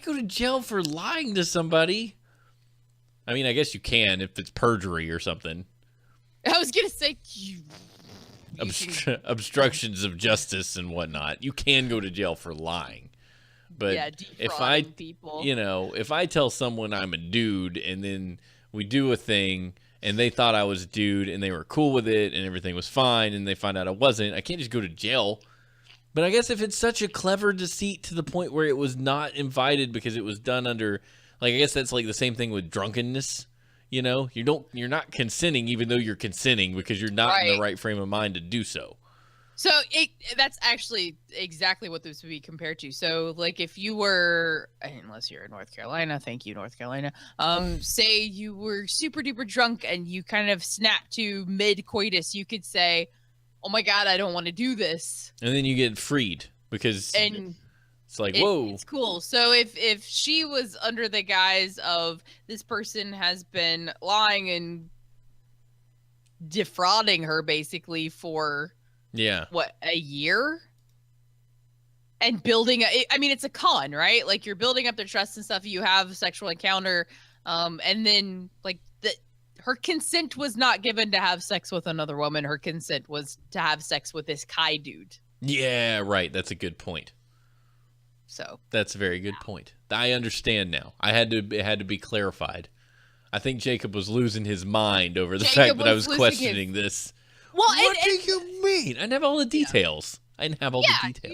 go to jail for lying to somebody. I mean, I guess you can if it's perjury or something. I was gonna say obstructions of justice and whatnot. You can go to jail for lying. But if I tell someone I'm a dude and then we do a thing and they thought I was a dude and they were cool with it and everything was fine and they find out I wasn't, I can't just go to jail. But I guess if it's such a clever deceit to the point where it was not invited because it was done under, like, I guess that's like the same thing with drunkenness. You're not consenting even though you're consenting because you're not in the right frame of mind to do so. So that's actually exactly what this would be compared to. So, like, if you were, unless you're in North Carolina, thank you, North Carolina. Say you were super duper drunk and you kind of snapped to mid coitus, you could say, "Oh my God, I don't want to do this," and then you get freed because it's like, whoa, it's cool. So if she was under the guise of this person has been lying and defrauding her basically for. Yeah. What, a year? And building it's a con, right? Like, you're building up their trust and stuff. You have a sexual encounter, and then like her consent was not given to have sex with another woman. Her consent was to have sex with this Kai dude. Yeah, right. That's a good point. So that's a very good point. I understand now. It had to be clarified. I think Jacob was losing his mind over the fact that I was questioning this. Well, what do you mean? I didn't have all the details. I didn't have all the details.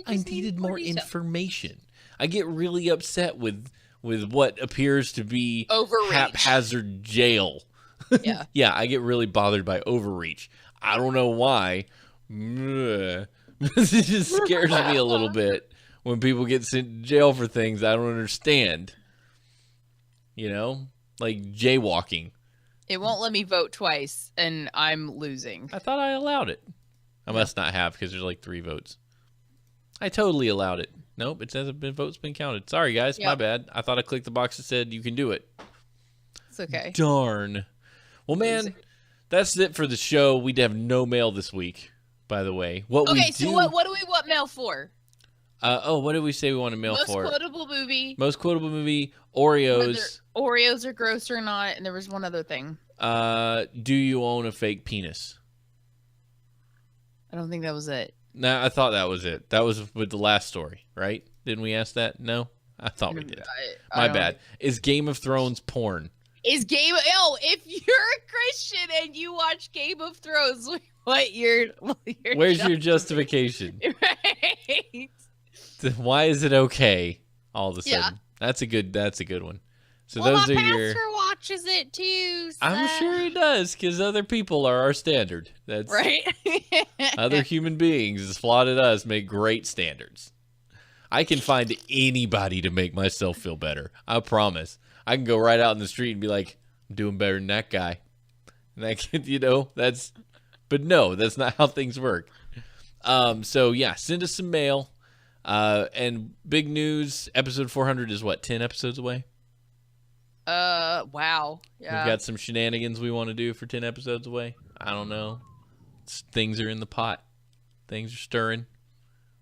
I needed more information. I get really upset with what appears to be overreach. Haphazard jail. Yeah. Yeah, I get really bothered by overreach. I don't know why. It just scares me a little bit when people get sent to jail for things I don't understand. Like jaywalking. It won't let me vote twice, and I'm losing. I thought I allowed it. I must not have because there's like 3 votes. I totally allowed it. Nope, it says a vote's been counted. Sorry, guys. My bad. I thought I clicked the box that said you can do it. It's okay. Darn. Well, man, that's it for the show. We have no mail this week, by the way. So what do we want mail for? What did we say we want to mail for? Most quotable movie, Oreos. Oreos are gross or not, and there was one other thing. Do you own a fake penis? I don't think that was it. No, I thought that was it. That was with the last story, right? Didn't we ask that? No? I thought we did. My bad. Is Game of Thrones porn? If you're a Christian and you watch Game of Thrones, where's your justification? Right. Why is it okay all of a sudden? Yeah. That's a good one. So well, those my are pastor watches it too. So. I'm sure he does, because other people are our standard. That's right. Other human beings, as flawed as us, make great standards. I can find anybody to make myself feel better. I promise. I can go right out in the street and be like, I'm doing better than that guy. And I can, but no, that's not how things work. So yeah, send us some mail. And big news, episode 400 is what, 10 episodes away? Wow. Yeah. We've got some shenanigans we want to do for 10 episodes away. I don't know. Things are in the pot. Things are stirring.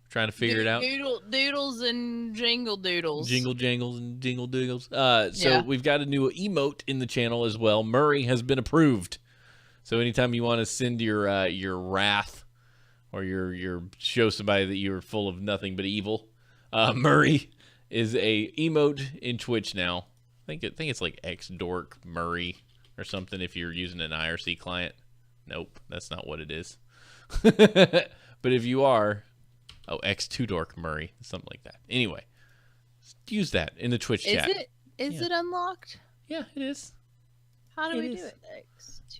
Trying to figure it out. Doodles and jingle doodles. Jingle jangles and jingle doodles. So we've got a new emote in the channel as well. Murray has been approved. So anytime you want to send your wrath or your show somebody that you're full of nothing but evil, Murray is a emote in Twitch now. I think it's like X-Dork Murray or something if you're using an IRC client. Nope, that's not what it is. But if you are, X2Dork Murray, something like that. Anyway, use that in the Twitch chat. Is it unlocked? Yeah, it is. How do we do it?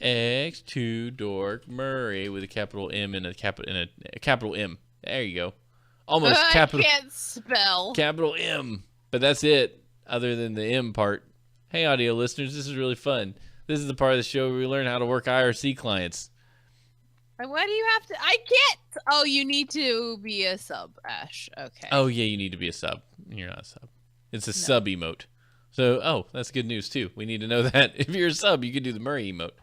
X2Dork Murray with a capital M and a capital M. There you go. Almost I capital. can't spell. Capital M. But that's it, other than the M part. Hey, audio listeners, this is really fun. This is the part of the show where we learn how to work IRC clients. Why do you have to? I can't. Oh, you need to be a sub, Ash. Okay. Oh, yeah, you need to be a sub. You're not a sub. It's a sub emote. So, that's good news, too. We need to know that. If you're a sub, you can do the Murray emote.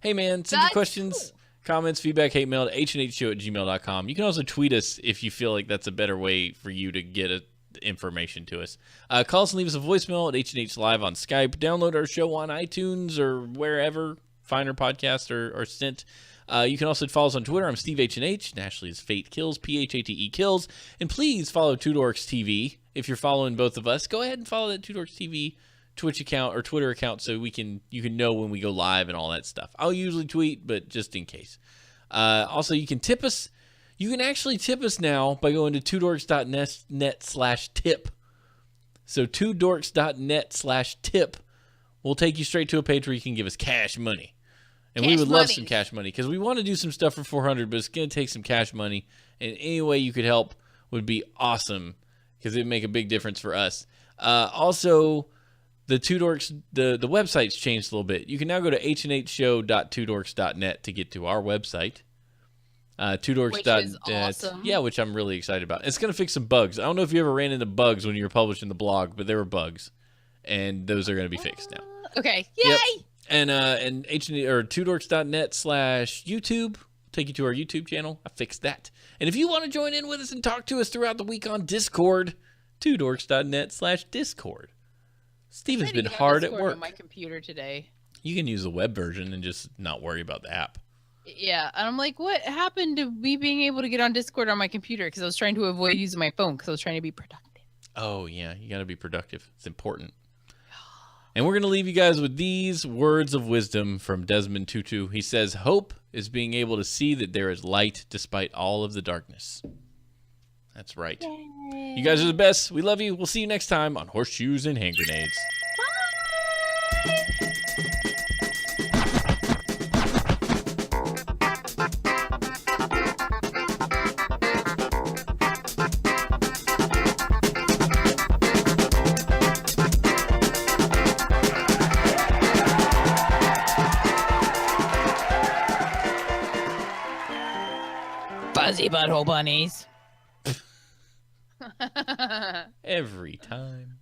Hey, man, send your questions, comments, feedback, hate mail to hnhshow@gmail.com. You can also tweet us if you feel like that's a better way for you to get information to us. Call us and leave us a voicemail at HNH Live on Skype. Download our show on iTunes or wherever fine our podcasts are sent. You can also follow us on Twitter. I'm Steve HNH. Ashley is Fate Kills, PHATE Kills. And please follow Two Dorks TV. If you're following both of us, go ahead and follow that Two Dorks TV Twitch account or Twitter account so you can know when we go live and all that stuff. I'll usually tweet, but just in case. Also, you can tip us. You can actually tip us now by going to twodorks.net/tip. So twodorks.net/tip will take you straight to a page where you can give us cash money. And we would love some cash money because we want to do some stuff for 400, but it's going to take some cash money. And any way you could help would be awesome because it would make a big difference for us. Also, the Two Dorks, the website's changed a little bit. You can now go to hnhshow.twodorks.net to get to our website. Twodorks.net. Which is awesome. Yeah, which I'm really excited about. It's going to fix some bugs. I don't know if you ever ran into bugs when you were publishing the blog, but there were bugs. And those are going to be fixed now. Okay. Yay! Yep. And twodorks.net/YouTube take you to our YouTube channel. I fixed that. And if you want to join in with us and talk to us throughout the week on Discord, twodorks.net/Discord. Steven's been hard at work. On my computer today. You can use the web version and just not worry about the app. Yeah, and I'm like, what happened to me being able to get on Discord on my computer? Because I was trying to avoid using my phone because I was trying to be productive. Oh, yeah, you got to be productive. It's important. And we're going to leave you guys with these words of wisdom from Desmond Tutu. He says, hope is being able to see that there is light despite all of the darkness. That's right. Yay. You guys are the best. We love you. We'll see you next time on Horseshoes and Hand Grenades. Fuzzy butthole bunnies. Every time.